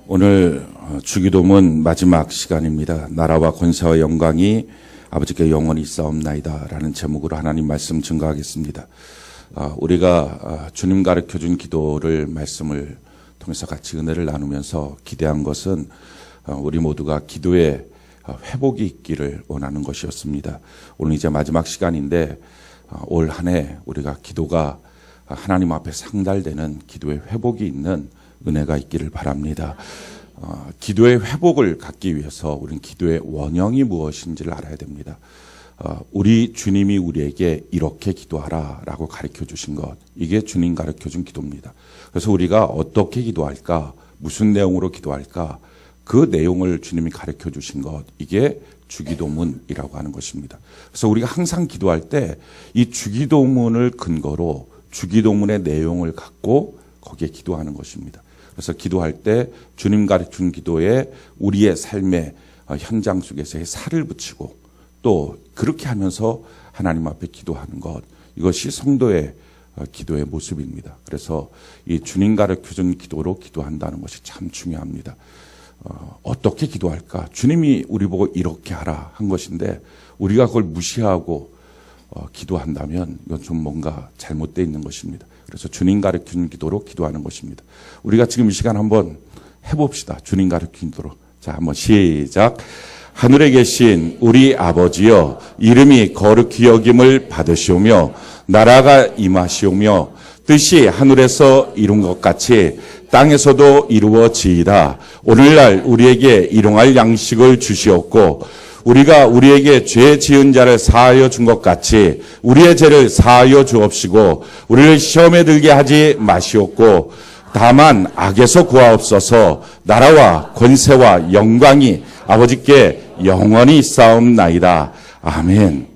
오늘 주기도문 마지막 시간입니다. 나라와 권세와 영광이 아버지께 영원히 있사옵나이다 라는 제목으로 하나님 말씀 증거하겠습니다. 우리가 주님 가르쳐준 기도를 말씀을 통해서 같이 은혜를 나누면서 기대한 것은 우리 모두가 기도에 회복이 있기를 원하는 것이었습니다. 오늘 이제 마지막 시간인데 올 한 해 우리가 기도가 하나님 앞에 상달되는 기도의 회복이 있는 은혜가 있기를 바랍니다. 기도의 회복을 갖기 위해서 우리는 기도의 원형이 무엇인지를 알아야 됩니다. 우리 주님이 우리에게 이렇게 기도하라 라고 가르쳐 주신 것, 이게 주님 가르쳐 준 기도입니다. 그래서 우리가 어떻게 기도할까, 무슨 내용으로 기도할까, 그 내용을 주님이 가르쳐 주신 것, 이게 주기도문이라고 하는 것입니다. 그래서 우리가 항상 기도할 때 이 주기도문을 근거로 주기도문의 내용을 갖고 거기에 기도하는 것입니다. 그래서 기도할 때 주님 가르친 기도에 우리의 삶의 현장 속에서의 살을 붙이고 또 그렇게 하면서 하나님 앞에 기도하는 것, 이것이 성도의 기도의 모습입니다. 그래서 이 주님 가르쳐준 기도로 기도한다는 것이 참 중요합니다. 어떻게 기도할까? 주님이 우리 보고 이렇게 하라 한 것인데 우리가 그걸 무시하고 기도한다면 이건 좀 뭔가 잘못되어 있는 것입니다. 그래서 주님 가르친 기도로 기도하는 것입니다. 우리가 지금 이 시간 한번 해봅시다. 주님 가르친 기도로. 자, 한번 시작. 하늘에 계신 우리 아버지여, 이름이 거룩히 여김을 받으시오며 나라가 임하시오며 뜻이 하늘에서 이룬 것 같이 땅에서도 이루어지이다. 오늘날 우리에게 일용할 양식을 주시옵고 우리가 우리에게 죄 지은 자를 사하여 준 것 같이 우리의 죄를 사하여 주옵시고 우리를 시험에 들게 하지 마시옵고 다만 악에서 구하옵소서. 나라와 권세와 영광이 아버지께 영원히 있사옵나이다. 아멘.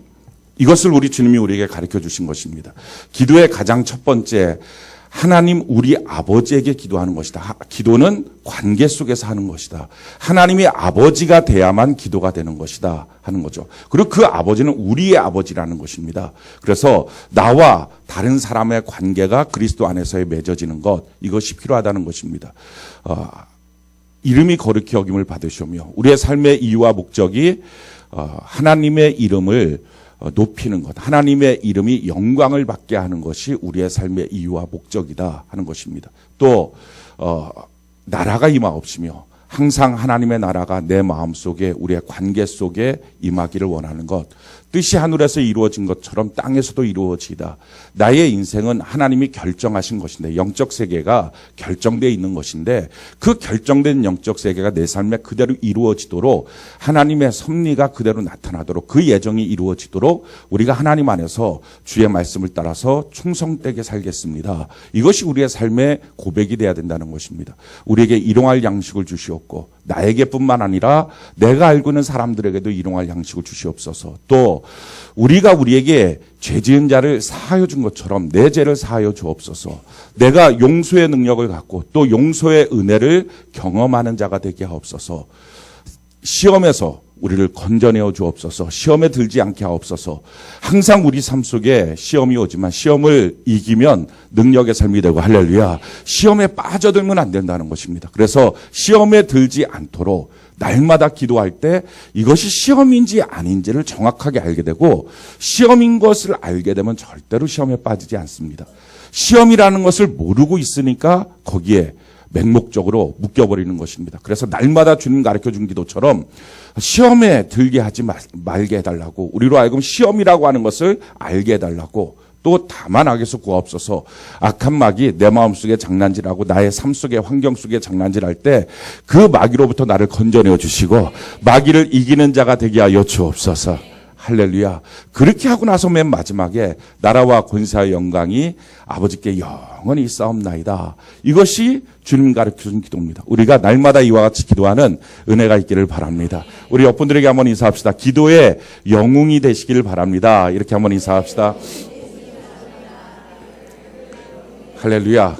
이것을 우리 주님이 우리에게 가르쳐 주신 것입니다. 기도의 가장 첫 번째, 하나님 우리 아버지에게 기도하는 것이다. 기도는 관계 속에서 하는 것이다. 하나님이 아버지가 돼야만 기도가 되는 것이다 하는 거죠. 그리고 그 아버지는 우리의 아버지라는 것입니다. 그래서 나와 다른 사람의 관계가 그리스도 안에서의 맺어지는 것, 이것이 필요하다는 것입니다. 이름이 거룩히 여김을 받으시오며 우리의 삶의 이유와 목적이 하나님의 이름을 높이는 것, 하나님의 이름이 영광을 받게 하는 것이 우리의 삶의 이유와 목적이다 하는 것입니다. 또 나라가 임하옵시며 항상 하나님의 나라가 내 마음속에 우리의 관계 속에 임하기를 원하는 것, 뜻이 하늘에서 이루어진 것처럼 땅에서도 이루어지다. 나의 인생은 하나님이 결정하신 것인데, 영적 세계가 결정되어 있는 것인데 그 결정된 영적 세계가 내 삶에 그대로 이루어지도록, 하나님의 섭리가 그대로 나타나도록, 그 예정이 이루어지도록 우리가 하나님 안에서 주의 말씀을 따라서 충성되게 살겠습니다. 이것이 우리의 삶의 고백이 되어야 된다는 것입니다. 우리에게 일용할 양식을 주시옵고 나에게뿐만 아니라 내가 알고 있는 사람들에게도 일용할 양식을 주시옵소서. 또 우리가 우리에게 죄 지은 자를 사하여 준 것처럼 내 죄를 사하여 주옵소서. 내가 용서의 능력을 갖고 또 용서의 은혜를 경험하는 자가 되게 하옵소서. 시험에서 우리를 건져내어 주옵소서. 시험에 들지 않게 하옵소서. 항상 우리 삶 속에 시험이 오지만 시험을 이기면 능력의 삶이 되고, 할렐루야. 시험에 빠져들면 안 된다는 것입니다. 그래서 시험에 들지 않도록 날마다 기도할 때 이것이 시험인지 아닌지를 정확하게 알게 되고, 시험인 것을 알게 되면 절대로 시험에 빠지지 않습니다. 시험이라는 것을 모르고 있으니까 거기에 맹목적으로 묶여버리는 것입니다. 그래서 날마다 주님 가르쳐준 기도처럼 시험에 들게 하지 말게 해달라고, 우리로 하여금 시험이라고 하는 것을 알게 해달라고, 또 다만 악에서 구하옵소서. 악한 마귀 내 마음속에 장난질하고 나의 삶 속에 환경 속에 장난질할 때 그 마귀로부터 나를 건져내어 주시고 마귀를 이기는 자가 되게 하여 주옵소서. 할렐루야. 그렇게 하고 나서 맨 마지막에 나라와 권세와 영광이 아버지께 영원히 있사옵나이다. 이것이 주님 가르쳐준 기도입니다. 우리가 날마다 이와 같이 기도하는 은혜가 있기를 바랍니다. 우리 옆분들에게 한번 인사합시다. 기도의 영웅이 되시기를 바랍니다. 이렇게 한번 인사합시다. 할렐루야.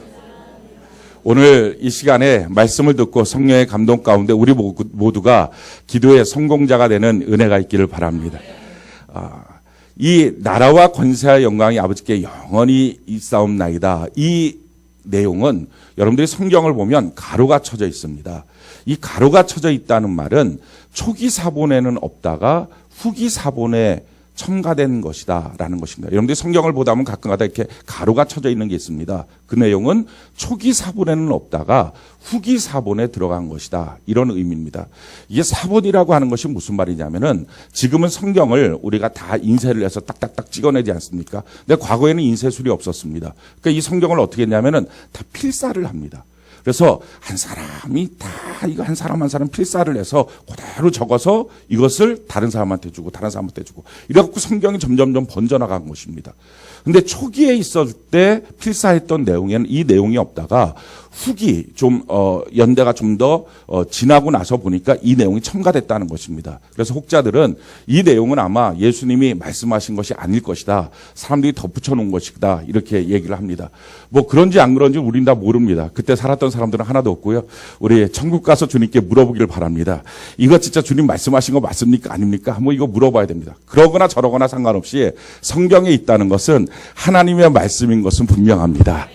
오늘 이 시간에 말씀을 듣고 성령의 감동 가운데 우리 모두가 기도의 성공자가 되는 은혜가 있기를 바랍니다. 이 나라와 권세와 영광이 아버지께 영원히 있사옵나이다. 이 내용은 여러분들이 성경을 보면 가로가 쳐져 있습니다. 이 가로가 쳐져 있다는 말은 초기 사본에는 없다가 후기 사본에 첨가된 것이다 라는 것입니다. 여러분들이 성경을 보다 보면 가끔가다 이렇게 가로가 쳐져 있는 게 있습니다. 그 내용은 초기 사본에는 없다가 후기 사본에 들어간 것이다, 이런 의미입니다. 이게 사본이라고 하는 것이 무슨 말이냐면은 지금은 성경을 우리가 다 인쇄를 해서 딱딱딱 찍어내지 않습니까? 근데 과거에는 인쇄술이 없었습니다. 그러니까 이 성경을 어떻게 했냐면은 다 필사를 합니다. 그래서 한 사람이 다 이거 한 사람 한 사람 필사를 해서 그대로 적어서 이것을 다른 사람한테 주고 다른 사람한테 주고 이래갖고 성경이 점점점 번져나간 것입니다. 근데 초기에 있었을 때 필사했던 내용에는 이 내용이 없다가 후기 연대가 좀 더 지나고 나서 보니까 이 내용이 첨가됐다는 것입니다. 그래서 혹자들은 이 내용은 아마 예수님이 말씀하신 것이 아닐 것이다, 사람들이 덧붙여 놓은 것이다, 이렇게 얘기를 합니다. 뭐 그런지 안 그런지 우린 다 모릅니다. 그때 살았던 사람들은 하나도 없고요. 우리 천국 가서 주님께 물어보기를 바랍니다. 이거 진짜 주님 말씀하신 거 맞습니까 아닙니까? 뭐 이거 물어봐야 됩니다. 그러거나 저러거나 상관없이 성경에 있다는 것은 하나님의 말씀인 것은 분명합니다.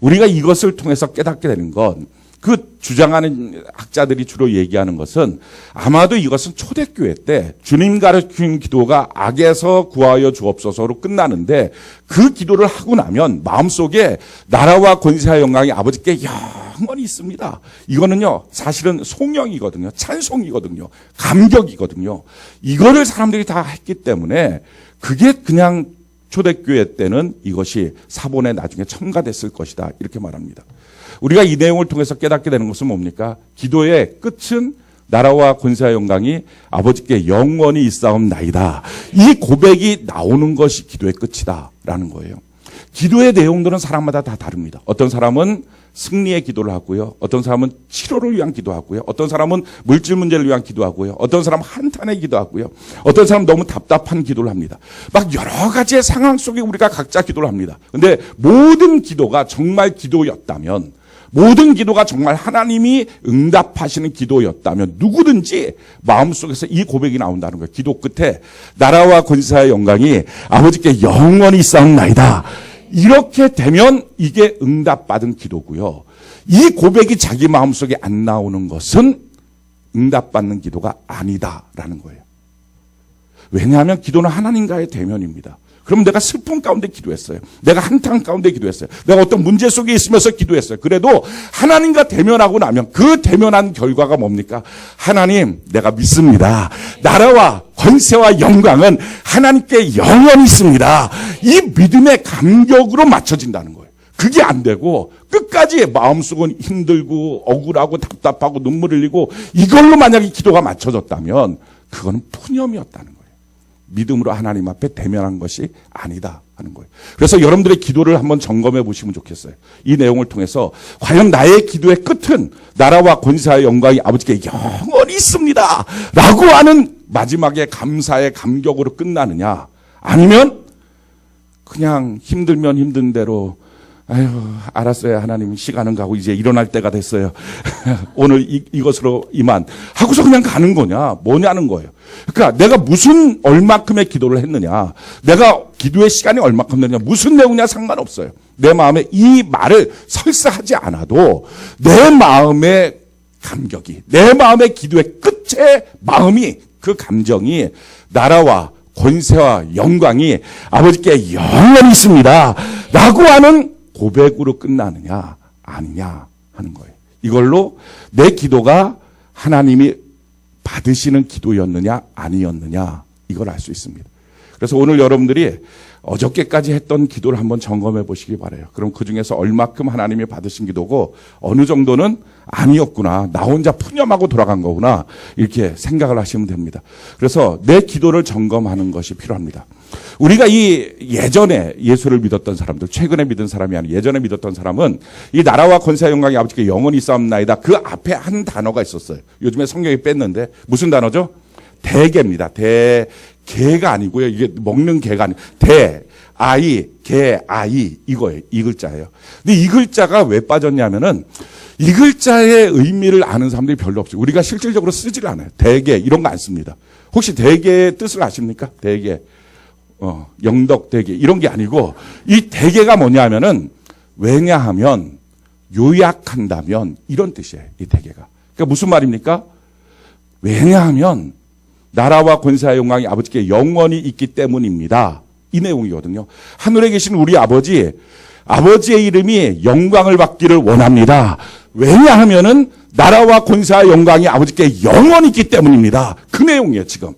우리가 이것을 통해서 깨닫게 되는 건, 그 주장하는 학자들이 주로 얘기하는 것은 아마도 이것은 초대교회 때 주님 가르친 기도가 악에서 구하여 주옵소서로 끝나는데, 그 기도를 하고 나면 마음속에 나라와 권세와 영광이 아버지께 영원히 있습니다. 이거는요 사실은 송영이거든요. 찬송이거든요. 감격이거든요. 이거를 사람들이 다 했기 때문에 그게 그냥 초대교회 때는 이것이 사본에 나중에 첨가됐을 것이다, 이렇게 말합니다. 우리가 이 내용을 통해서 깨닫게 되는 것은 뭡니까? 기도의 끝은 나라와 권세와 영광이 아버지께 영원히 있사옵나이다. 이 고백이 나오는 것이 기도의 끝이다 라는 거예요. 기도의 내용들은 사람마다 다 다릅니다. 어떤 사람은 승리의 기도를 하고요. 어떤 사람은 치료를 위한 기도하고요. 어떤 사람은 물질 문제를 위한 기도하고요. 어떤 사람은 한탄의 기도하고요. 어떤 사람은 너무 답답한 기도를 합니다. 막 여러 가지의 상황 속에 우리가 각자 기도를 합니다. 근데 모든 기도가 정말 기도였다면, 모든 기도가 정말 하나님이 응답하시는 기도였다면 누구든지 마음속에서 이 고백이 나온다는 거예요. 기도 끝에 나라와 권세와 영광이 아버지께 영원히 있사옵나이다. 이렇게 되면 이게 응답받은 기도고요. 이 고백이 자기 마음속에 안 나오는 것은 응답받는 기도가 아니다라는 거예요. 왜냐하면 기도는 하나님과의 대면입니다. 그럼 내가 슬픔 가운데 기도했어요. 내가 한탄 가운데 기도했어요. 내가 어떤 문제 속에 있으면서 기도했어요. 그래도 하나님과 대면하고 나면 그 대면한 결과가 뭡니까? 하나님, 내가 믿습니다. 나라와 권세와 영광은 하나님께 영원히 있습니다. 이 믿음의 감격으로 맞춰진다는 거예요. 그게 안 되고 끝까지 마음속은 힘들고 억울하고 답답하고 눈물 흘리고 이걸로 만약에 기도가 맞춰졌다면 그거는 푸념이었다는 거예요. 믿음으로 하나님 앞에 대면한 것이 아니다 하는 거예요. 그래서 여러분들의 기도를 한번 점검해 보시면 좋겠어요. 이 내용을 통해서 과연 나의 기도의 끝은 나라와 권세와 영광이 아버지께 영원히 있습니다 라고 하는 마지막에 감사의 감격으로 끝나느냐, 아니면 그냥 힘들면 힘든 대로 아유, 알았어요. 하나님, 시간은 가고 이제 일어날 때가 됐어요. 오늘 이것으로 이만 하고서 그냥 가는 거냐, 뭐냐는 거예요. 그러니까 내가 무슨 얼마큼의 기도를 했느냐, 내가 기도의 시간이 얼마큼 되느냐, 무슨 내용이냐 상관없어요. 내 마음에 이 말을 설사하지 않아도 내 마음의 감격이, 내 마음의 기도의 끝에 마음이, 그 감정이 나라와 권세와 영광이 아버지께 영원히 있습니다 라고 하는 고백으로 끝나느냐 아니냐 하는 거예요. 이걸로 내 기도가 하나님이 받으시는 기도였느냐 아니었느냐, 이걸 알 수 있습니다. 그래서 오늘 여러분들이 어저께까지 했던 기도를 한번 점검해 보시기 바라요. 그럼 그중에서 얼마큼 하나님이 받으신 기도고 어느 정도는 아니었구나, 나 혼자 푸념하고 돌아간 거구나, 이렇게 생각을 하시면 됩니다. 그래서 내 기도를 점검하는 것이 필요합니다. 우리가 이 예전에 예수를 믿었던 사람들, 최근에 믿은 사람이 아니고 예전에 믿었던 사람은 이 나라와 권세와 영광이 아버지께 영원히 있사옵나이다, 그 앞에 한 단어가 있었어요. 요즘에 성경이 뺐는데 무슨 단어죠? 대개입니다. 개가 아니고요. 이게 먹는 개가 아니고 아이, 개, 아이, 이거예요. 이 글자예요. 근데 이 글자가 왜 빠졌냐면은 이 글자의 의미를 아는 사람들이 별로 없어요. 우리가 실질적으로 쓰질 않아요. 대개 이런 거 안 씁니다. 혹시 대개의 뜻을 아십니까? 대개, 영덕 대개 이런 게 아니고, 이 대개가 뭐냐면은, 왜냐하면 요약한다면 이런 뜻이에요. 이 대개가. 그러니까 무슨 말입니까? 왜냐하면 나라와 권세와 영광이 아버지께 영원히 있기 때문입니다. 이 내용이거든요. 하늘에 계신 우리 아버지의 이름이 영광을 받기를 원합니다. 왜냐하면은 나라와 권세와 영광이 아버지께 영원히 있기 때문입니다. 그 내용이에요, 지금.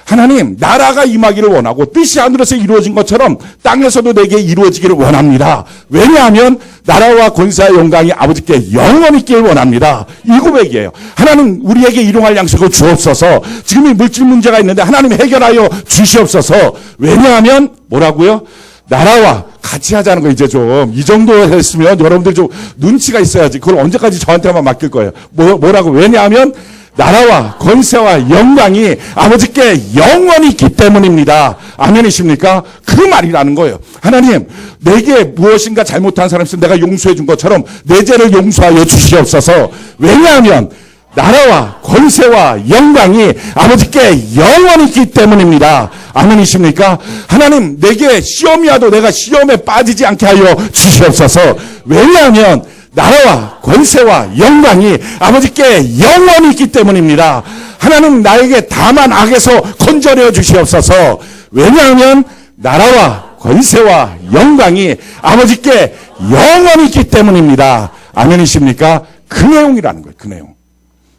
하나님, 나라가 임하기를 원하고 뜻이 하늘에서 이루어진 것처럼 땅에서도 내게 이루어지기를 원합니다. 왜냐하면 나라와 권세와 영광이 아버지께 영원히 있기를 원합니다. 이 고백이에요. 하나님, 우리에게 일용할 양식을 주옵소서. 지금 이 물질 문제가 있는데 하나님 해결하여 주시옵소서. 왜냐하면 뭐라고요? 나라와 같이 하자는 거. 이제 좀 이 정도 했으면 여러분들 좀 눈치가 있어야지. 그걸 언제까지 저한테만 맡길 거예요. 뭐라고? 왜냐하면 나라와 권세와 영광이 아버지께 영원히 있기 때문입니다. 아멘이십니까? 그 말이라는 거예요. 하나님, 내게 무엇인가 잘못한 사람 있으면 내가 용서해 준 것처럼 내 죄를 용서하여 주시옵소서. 왜냐하면 나라와 권세와 영광이 아버지께 영원히 있기 때문입니다. 아멘이십니까? 하나님, 내게 시험이 와도 내가 시험에 빠지지 않게 하여 주시옵소서. 왜냐하면 나라와 권세와 영광이 아버지께 영원히 있기 때문입니다. 하나님, 나에게 다만 악에서 건져내 주시옵소서. 왜냐하면 나라와 권세와 영광이 아버지께 영원히 있기 때문입니다. 아멘이십니까? 그 내용이라는 거예요. 그 내용.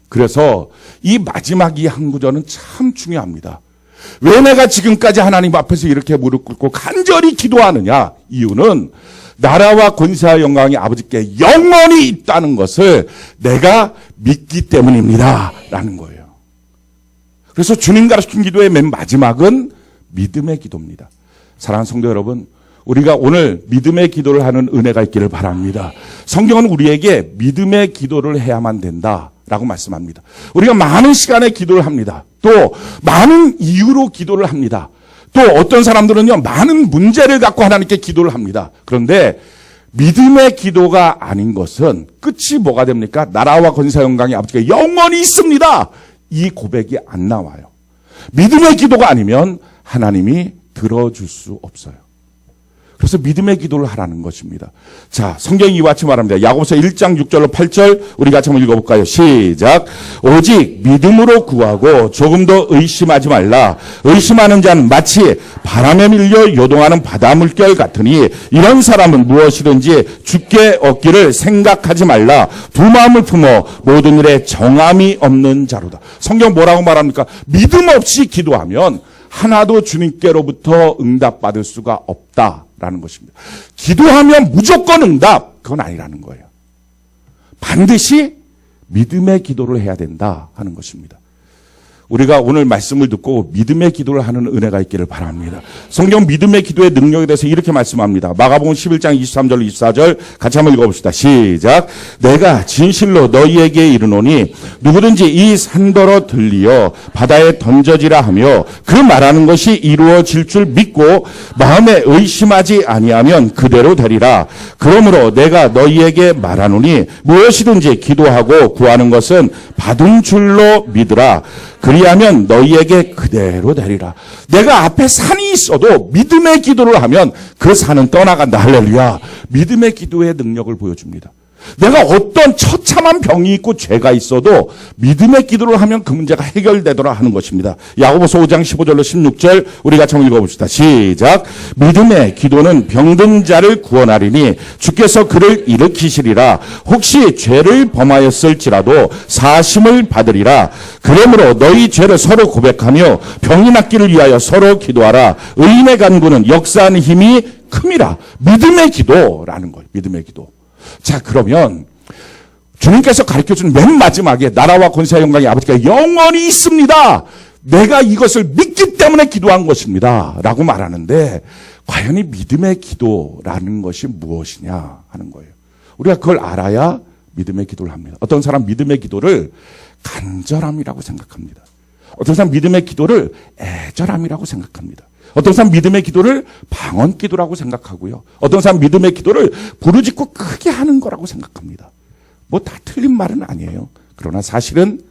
그래서 이 마지막 이 한 구절은 참 중요합니다. 왜 내가 지금까지 하나님 앞에서 이렇게 무릎 꿇고 간절히 기도하느냐? 이유는 나라와 권세와 영광이 아버지께 영원히 있다는 것을 내가 믿기 때문입니다. 라는 거예요. 그래서 주님 가르친 기도의 맨 마지막은 믿음의 기도입니다. 사랑하는 성도 여러분, 우리가 오늘 믿음의 기도를 하는 은혜가 있기를 바랍니다. 성경은 우리에게 믿음의 기도를 해야만 된다라고 말씀합니다. 우리가 많은 시간에 기도를 합니다. 또 많은 이유로 기도를 합니다. 또 어떤 사람들은요, 많은 문제를 갖고 하나님께 기도를 합니다. 그런데 믿음의 기도가 아닌 것은 끝이 뭐가 됩니까? 나라와 권세 영광이 아버지께 영원히 있습니다. 이 고백이 안 나와요. 믿음의 기도가 아니면 하나님이 들어줄 수 없어요. 그래서 믿음의 기도를 하라는 것입니다. 자, 성경이 이와 같이 말합니다. 야고보서 1장 6절로 8절 우리 같이 한번 읽어볼까요? 시작. 오직 믿음으로 구하고 조금도 의심하지 말라. 의심하는 자는 마치 바람에 밀려 요동하는 바다 물결 같으니 이런 사람은 무엇이든지 주께 얻기를 생각하지 말라. 두 마음을 품어 모든 일에 정함이 없는 자로다. 성경 뭐라고 말합니까? 믿음 없이 기도하면 하나도 주님께로부터 응답받을 수가 없다라는 것입니다. 기도하면 무조건 응답, 그건 아니라는 거예요. 반드시 믿음의 기도를 해야 된다 하는 것입니다. 우리가 오늘 말씀을 듣고 믿음의 기도를 하는 은혜가 있기를 바랍니다. 성경 믿음의 기도의 능력에 대해서 이렇게 말씀합니다. 마가복음 11장 23절 24절 같이 한번 읽어봅시다. 시작. 내가 진실로 너희에게 이르노니 누구든지 이 산더러 들리어 바다에 던져지라 하며 그 말하는 것이 이루어질 줄 믿고 마음에 의심하지 아니하면 그대로 되리라. 그러므로 내가 너희에게 말하노니 무엇이든지 기도하고 구하는 것은 받은 줄로 믿으라. 그리하면 너희에게 그대로 되리라. 내가 앞에 산이 있어도 믿음의 기도를 하면 그 산은 떠나간다. 할렐루야. 믿음의 기도의 능력을 보여줍니다. 내가 어떤 처참한 병이 있고 죄가 있어도 믿음의 기도를 하면 그 문제가 해결되더라 하는 것입니다. 야고보서 5장 15절로 16절 우리 같이 한번 읽어봅시다. 시작. 믿음의 기도는 병든 자를 구원하리니 주께서 그를 일으키시리라. 혹시 죄를 범하였을지라도 사심을 받으리라. 그러므로 너희 죄를 서로 고백하며 병이 낫기를 위하여 서로 기도하라. 의인의 간구는 역사하는 힘이 큼이라. 믿음의 기도라는 거예요. 믿음의 기도. 자, 그러면 주님께서 가르쳐준 맨 마지막에 나라와 권세와 영광이 아버지께 영원히 있습니다. 내가 이것을 믿기 때문에 기도한 것입니다. 라고 말하는데 과연 이 믿음의 기도라는 것이 무엇이냐 하는 거예요. 우리가 그걸 알아야 믿음의 기도를 합니다. 어떤 사람 믿음의 기도를 간절함이라고 생각합니다. 어떤 사람 믿음의 기도를 애절함이라고 생각합니다. 어떤 사람 믿음의 기도를 방언 기도라고 생각하고요. 어떤 사람 믿음의 기도를 부르짖고 크게 하는 거라고 생각합니다. 뭐 다 틀린 말은 아니에요. 그러나 사실은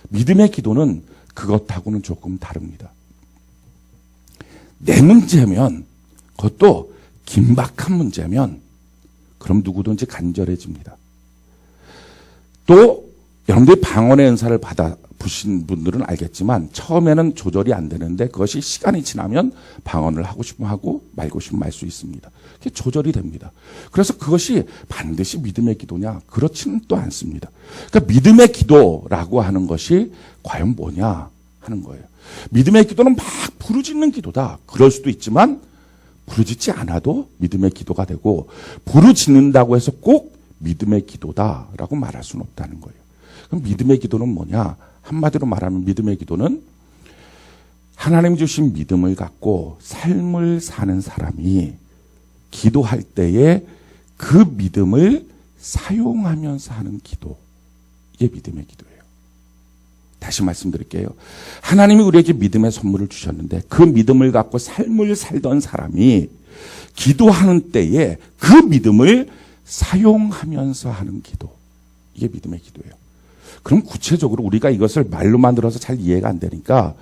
믿음의 기도는 그것하고는 조금 다릅니다. 내 문제면, 그것도 긴박한 문제면 그럼 누구든지 간절해집니다. 또 여러분들이 방언의 은사를 받아 보신 분들은 알겠지만 처음에는 조절이 안 되는데 그것이 시간이 지나면 방언을 하고 싶으면 하고 말고 싶으면 말 수 있습니다. 그게 조절이 됩니다. 그래서 그것이 반드시 믿음의 기도냐? 그렇지는 또 않습니다. 그러니까 믿음의 기도라고 하는 것이 과연 뭐냐 하는 거예요. 믿음의 기도는 막 부르짖는 기도다. 그럴 수도 있지만 부르짖지 않아도 믿음의 기도가 되고 부르짖는다고 해서 꼭 믿음의 기도다라고 말할 수는 없다는 거예요. 그럼 믿음의 기도는 뭐냐? 한마디로 말하면 믿음의 기도는 하나님 주신 믿음을 갖고 삶을 사는 사람이 기도할 때에 그 믿음을 사용하면서 하는 기도. 이게 믿음의 기도예요. 다시 말씀드릴게요. 하나님이 우리에게 믿음의 선물을 주셨는데 그 믿음을 갖고 삶을 살던 사람이 기도하는 때에 그 믿음을 사용하면서 하는 기도. 이게 믿음의 기도예요. 그럼 구체적으로 우리가 이것을 말로만 들어서 잘 이해가 안 되니까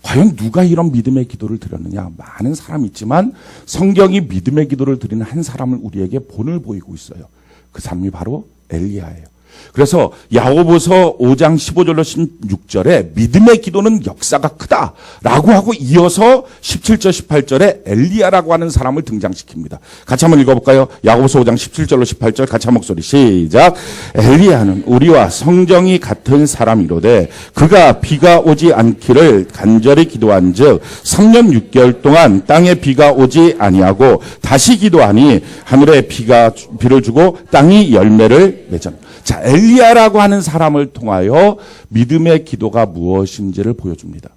과연 누가 이런 믿음의 기도를 드렸느냐. 많은 사람이 있지만 성경이 믿음의 기도를 드리는 한 사람을 우리에게 본을 보이고 있어요. 그 사람이 바로 엘리야예요. 그래서 야고보서 5장 15절로 16절에 믿음의 기도는 역사가 크다라고 하고 이어서 17절 18절에 엘리야라고 하는 사람을 등장시킵니다. 같이 한번 읽어볼까요? 야고보서 5장 17절로 18절 같이 한 목소리 시작. 엘리야는 우리와 성정이 같은 사람이로되 그가 비가 오지 않기를 간절히 기도한즉 3년 6개월 동안 땅에 비가 오지 아니하고 다시 기도하니 하늘에 비를 주고 땅이 열매를 맺었다. 자, 엘리야라고 하는 사람을 통하여 믿음의 기도가 무엇인지를 보여줍니다.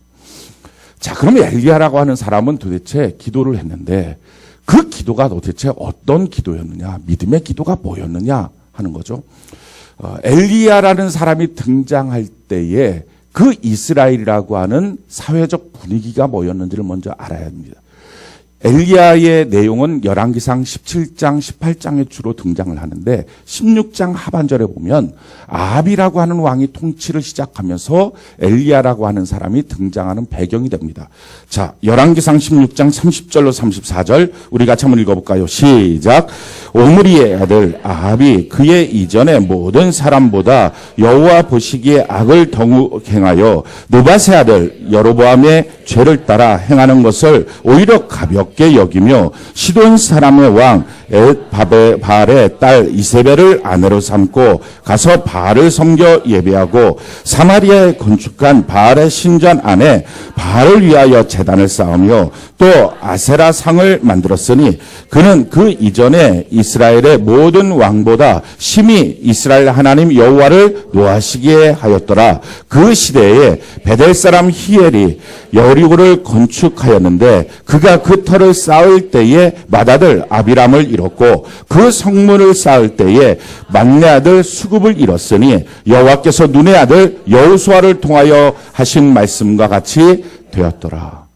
자, 그러면 엘리야라고 하는 사람은 도대체 기도를 했는데 그 기도가 도대체 어떤 기도였느냐, 믿음의 기도가 뭐였느냐 하는 거죠. 엘리야라는 사람이 등장할 때에 그 이스라엘이라고 하는 사회적 분위기가 뭐였는지를 먼저 알아야 합니다. 엘리야의 내용은 열왕기상 17장, 18장에 주로 등장을 하는데 16장 하반절에 보면 아합이라고 하는 왕이 통치를 시작하면서 엘리야라고 하는 사람이 등장하는 배경이 됩니다. 자, 열왕기상 16장 30절로 34절 우리 같이 한번 읽어볼까요? 시작. 오므리의 아들 아합이 그의 이전의 모든 사람보다 여호와 보시기에 악을 더욱 행하여 느밧의 아들 여로보암의 죄를 따라 행하는 것을 오히려 가볍게 여기며 시돈 사람의 왕 바알의 딸 이세벨을 아내로 삼고 가서 바알을 섬겨 예배하고 사마리아에 건축한 바알의 신전 안에 바알을 위하여 제단을 쌓으며 또 아세라 상을 만들었으니 그는 그 이전에 이스라엘의 모든 왕보다 심히 이스라엘 하나님 여호와를 노하시기에 하였더라. 그 시대에 베델 사람 히엘이 여리고를 건축하였는데 그가 그 터를 쌓을 때에 맏아들 아비람을 잃었고 그 성문을 쌓을 때에 막내 아들 수굽을 잃었으니 여호와께서 눈의 아들 여호수아를 통하여 하신 말씀과 같이 되었더라.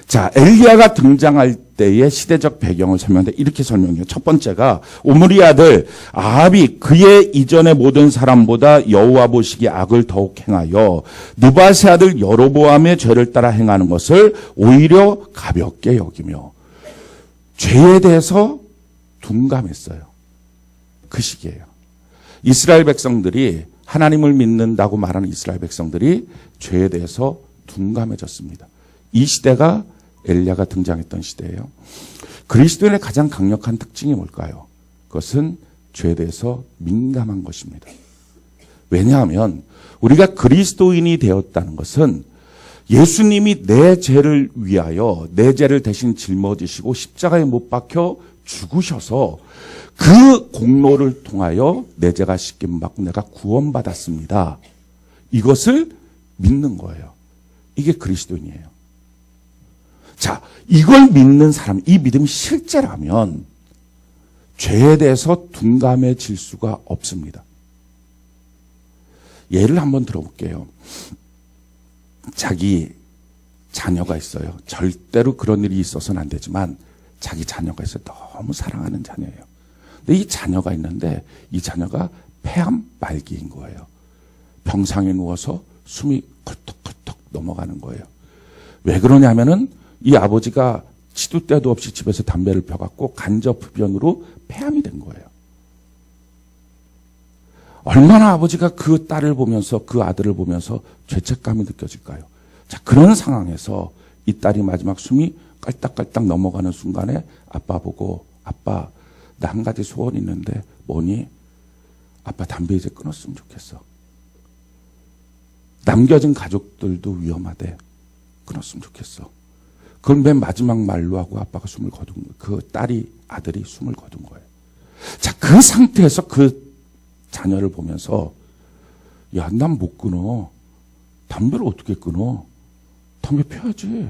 자, 엘리야가 등장할 때의 시대적 배경을 설명하는데 이렇게 설명해요. 첫 번째가 오므리 아들 아합이 그의 이전의 모든 사람보다 여호와 보시기에 악을 더욱 행하여 느밧의 아들 여로보암의 죄를 따라 행하는 것을 오히려 가볍게 여기며 죄에 대해서 둔감했어요. 그 시기예요. 이스라엘 백성들이 하나님을 믿는다고 말하는 이스라엘 백성들이 죄에 대해서 둔감해졌습니다. 이 시대가 엘리야가 등장했던 시대예요. 그리스도인의 가장 강력한 특징이 뭘까요? 그것은 죄에 대해서 민감한 것입니다. 왜냐하면 우리가 그리스도인이 되었다는 것은 예수님이 내 죄를 위하여 내 죄를 대신 짊어지시고 십자가에 못 박혀 죽으셔서 그 공로를 통하여 내 죄가 씻김받고 내가 구원받았습니다. 이것을 믿는 거예요. 이게 그리스도인이에요. 자, 이걸 믿는 사람, 이 믿음이 실제라면 죄에 대해서 둔감해질 수가 없습니다. 예를 한번 들어볼게요. 자기 자녀가 있어요. 절대로 그런 일이 있어서는 안 되지만 자기 자녀가 있어요. 너무 사랑하는 자녀예요. 근데 이 자녀가 있는데 이 자녀가 폐암 말기인 거예요. 병상에 누워서 숨이 컬떡컬떡 넘어가는 거예요. 왜 그러냐면은 이 아버지가 시도 때도 없이 집에서 담배를 펴갖고 간접 흡연으로 폐암이 된 거예요. 얼마나 아버지가 그 딸을 보면서 그 아들을 보면서 죄책감이 느껴질까요? 자, 그런 상황에서 이 딸이 마지막 숨이 깔딱깔딱 넘어가는 순간에 아빠 보고 아빠 나 한 가지 소원이 있는데 뭐니? 아빠 담배 이제 끊었으면 좋겠어. 남겨진 가족들도 위험하대. 끊었으면 좋겠어. 그걸 맨 마지막 말로 하고 아빠가 숨을 거둔 거예요. 그 딸이 아들이 숨을 거둔 거예요. 자, 그 상태에서 그 자녀를 보면서 야, 난 못 끊어. 담배를 어떻게 끊어? 담배 펴야지.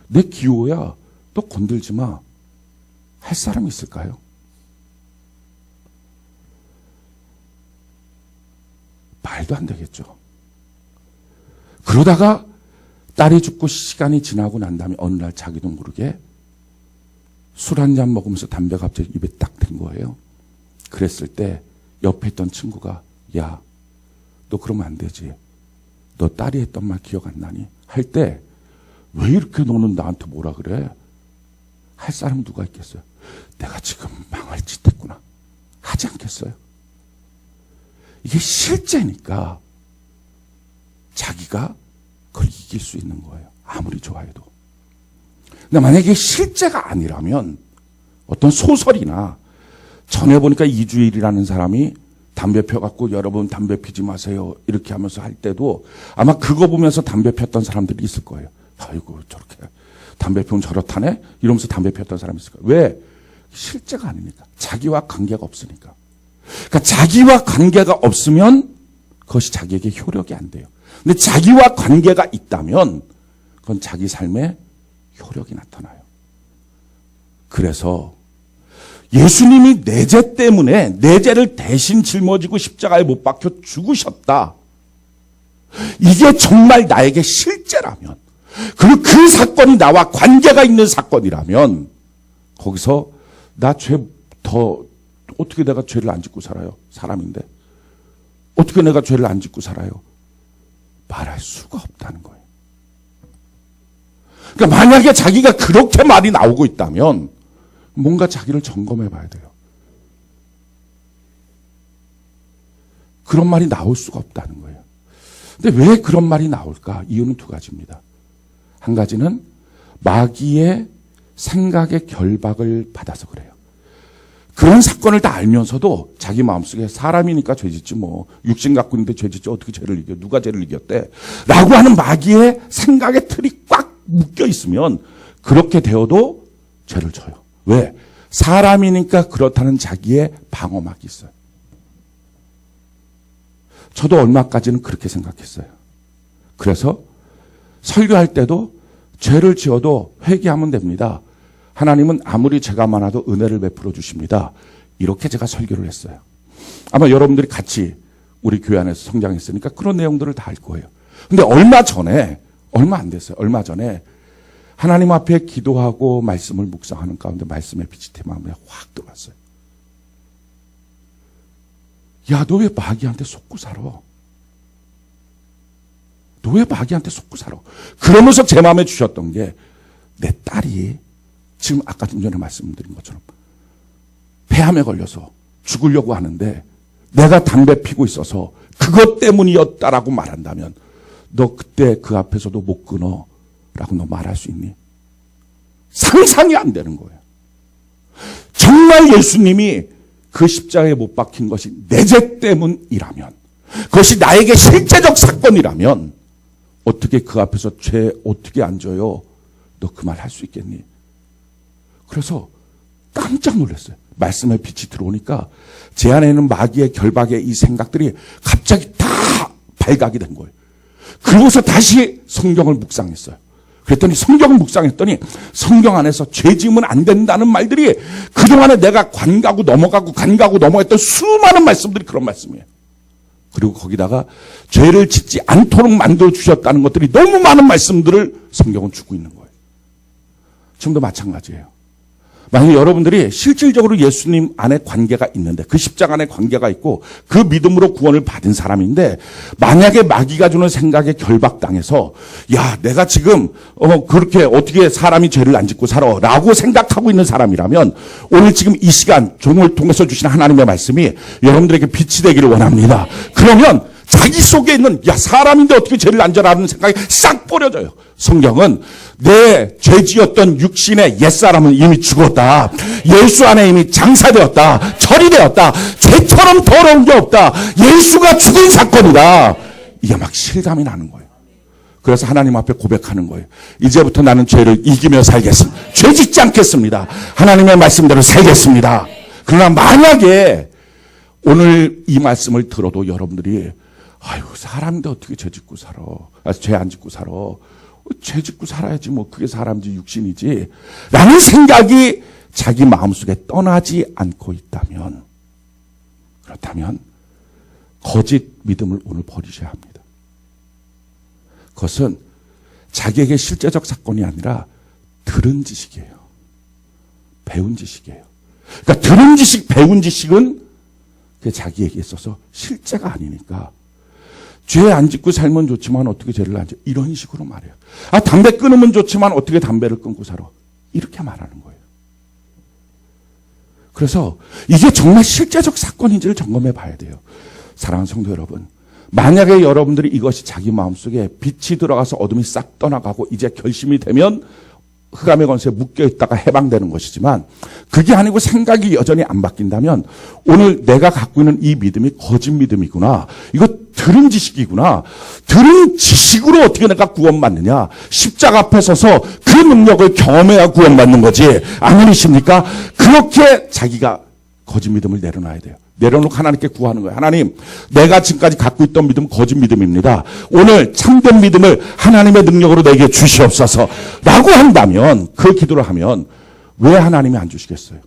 내 기호야. 너 건들지 마. 할 사람이 있을까요? 말도 안 되겠죠. 그러다가 딸이 죽고 시간이 지나고 난 다음에 어느 날 자기도 모르게 술 한 잔 먹으면서 담배가 갑자기 입에 딱 댄 거예요. 그랬을 때 옆에 있던 친구가 야, 너 그러면 안 되지. 너 딸이 했던 말 기억 안 나니? 할 때 왜 이렇게 너는 나한테 뭐라 그래? 할 사람 누가 있겠어요? 내가 지금 망할 짓 했구나. 하지 않겠어요? 이게 실제니까 자기가 그걸 이길 수 있는 거예요. 아무리 좋아해도. 근데 만약에 실제가 아니라면 어떤 소설이나 전에 보니까 이주일이라는 사람이 담배 펴갖고 여러분 담배 피지 마세요 이렇게 하면서 할 때도 아마 그거 보면서 담배 폈던 사람들이 있을 거예요. 아이고 저렇게 담배 피우면 저렇다네 이러면서 담배 폈던 사람이 있을 거예요. 왜? 실제가 아니니까. 자기와 관계가 없으니까. 그러니까 자기와 관계가 없으면 그것이 자기에게 효력이 안 돼요. 근데 자기와 관계가 있다면 그건 자기 삶에 효력이 나타나요. 그래서 예수님이 내 죄 때문에 내 죄를 대신 짊어지고 십자가에 못 박혀 죽으셨다. 이게 정말 나에게 실제라면, 그리고 그 사건이 나와 관계가 있는 사건이라면 거기서 나 죄 더 어떻게 내가 죄를 안 짓고 살아요? 사람인데. 어떻게 내가 죄를 안 짓고 살아요? 말할 수가 없다는 거예요. 그러니까 만약에 자기가 그렇게 말이 나오고 있다면 뭔가 자기를 점검해 봐야 돼요. 그런 말이 나올 수가 없다는 거예요. 근데 왜 그런 말이 나올까? 이유는 두 가지입니다. 한 가지는 마귀의 생각의 결박을 받아서 그래요. 그런 사건을 다 알면서도 자기 마음속에 사람이니까 죄짓지 뭐 육신 갖고 있는데 죄짓지 어떻게 죄를 이겨 누가 죄를 이겼대 라고 하는 마귀의 생각의 틀이 꽉 묶여 있으면 그렇게 되어도 죄를 져요. 왜? 사람이니까 그렇다는 자기의 방어막이 있어요. 저도 얼마까지는 그렇게 생각했어요. 그래서 설교할 때도 죄를 지어도 회개하면 됩니다. 하나님은 아무리 죄가 많아도 은혜를 베풀어 주십니다. 이렇게 제가 설교를 했어요. 아마 여러분들이 같이 우리 교회 안에서 성장했으니까 그런 내용들을 다 알 거예요. 근데 얼마 안 됐어요. 얼마 전에 하나님 앞에 기도하고 말씀을 묵상하는 가운데 말씀의 빛이 제 마음에 확 들어왔어요. 야, 너 왜 마귀한테 속고 살아? 너 왜 마귀한테 속고 살아? 그러면서 제 마음에 주셨던 게 내 딸이 지금 아까 좀 전에 말씀드린 것처럼 폐암에 걸려서 죽으려고 하는데 내가 담배 피고 있어서 그것 때문이었다라고 말한다면 너 그때 그 앞에서도 못 끊어 라고 너 말할 수 있니? 상상이 안 되는 거예요. 정말 예수님이 그 십자가에 못 박힌 것이 내 죄 때문이라면 그것이 나에게 실제적 사건이라면 어떻게 그 앞에서 죄 어떻게 안 져요? 너 그 말 할 수 있겠니? 그래서 깜짝 놀랐어요. 말씀의 빛이 들어오니까 제 안에 있는 마귀의 결박의 이 생각들이 갑자기 다 발각이 된 거예요. 그러고서 다시 성경을 묵상했어요. 그랬더니 성경을 묵상했더니 성경 안에서 죄 지으면 안 된다는 말들이 그동안에 내가 관가고 넘어갔던 수많은 말씀들이 그런 말씀이에요. 그리고 거기다가 죄를 짓지 않도록 만들어 주셨다는 것들이 너무 많은 말씀들을 성경은 주고 있는 거예요. 지금도 마찬가지예요. 만약 여러분들이 실질적으로 예수님 안에 관계가 있는데 그 십자가 안에 관계가 있고 그 믿음으로 구원을 받은 사람인데 만약에 마귀가 주는 생각에 결박당해서 야 내가 지금 그렇게 어떻게 사람이 죄를 안 짓고 살아 라고 생각하고 있는 사람이라면 오늘 지금 이 시간 종을 통해서 주신 하나님의 말씀이 여러분들에게 빛이 되기를 원합니다. 그러면 자기 속에 있는 야 사람인데 어떻게 죄를 안 져라는 생각이 싹 버려져요. 성경은 내 죄지었던 육신의 옛사람은 이미 죽었다. 예수 안에 이미 장사되었다. 처리되었다. 죄처럼 더러운 게 없다. 예수가 죽은 사건이다. 이게 막 실감이 나는 거예요. 그래서 하나님 앞에 고백하는 거예요. 이제부터 나는 죄를 이기며 살겠습니다. 죄 짓지 않겠습니다. 하나님의 말씀대로 살겠습니다. 그러나 만약에 오늘 이 말씀을 들어도 여러분들이 아유 사람인데 어떻게 죄 짓고 살아? 죄 안 짓고 살아? 죄 짓고 살아야지 뭐 그게 사람이지 육신이지 라는 생각이 자기 마음속에 떠나지 않고 있다면 그렇다면 거짓 믿음을 오늘 버리셔야 합니다. 그것은 자기에게 실제적 사건이 아니라 들은 지식이에요. 배운 지식이에요. 그러니까 들은 지식, 배운 지식은 그게 자기에게 있어서 실제가 아니니까 죄 안 짓고 살면 좋지만 어떻게 죄를 안 져? 이런 식으로 말해요. 아, 담배 끊으면 좋지만 어떻게 담배를 끊고 살아? 이렇게 말하는 거예요. 그래서 이게 정말 실제적 사건인지를 점검해 봐야 돼요. 사랑하는 성도 여러분, 만약에 여러분들이 이것이 자기 마음속에 빛이 들어가서 어둠이 싹 떠나가고 이제 결심이 되면 흑암의 권세에 묶여있다가 해방되는 것이지만 그게 아니고 생각이 여전히 안 바뀐다면 오늘 내가 갖고 있는 이 믿음이 거짓 믿음이구나. 이거 들은 지식이구나. 들은 지식으로 어떻게 내가 구원받느냐. 십자가 앞에 서서 그 능력을 경험해야 구원받는 거지. 아멘이십니까? 그렇게 자기가 거짓 믿음을 내려놔야 돼요. 내려놓고 하나님께 구하는 거예요. 하나님, 내가 지금까지 갖고 있던 믿음 거짓 믿음입니다. 오늘 참된 믿음을 하나님의 능력으로 내게 주시옵소서 라고 한다면 그 기도를 하면 왜 하나님이 안 주시겠어요?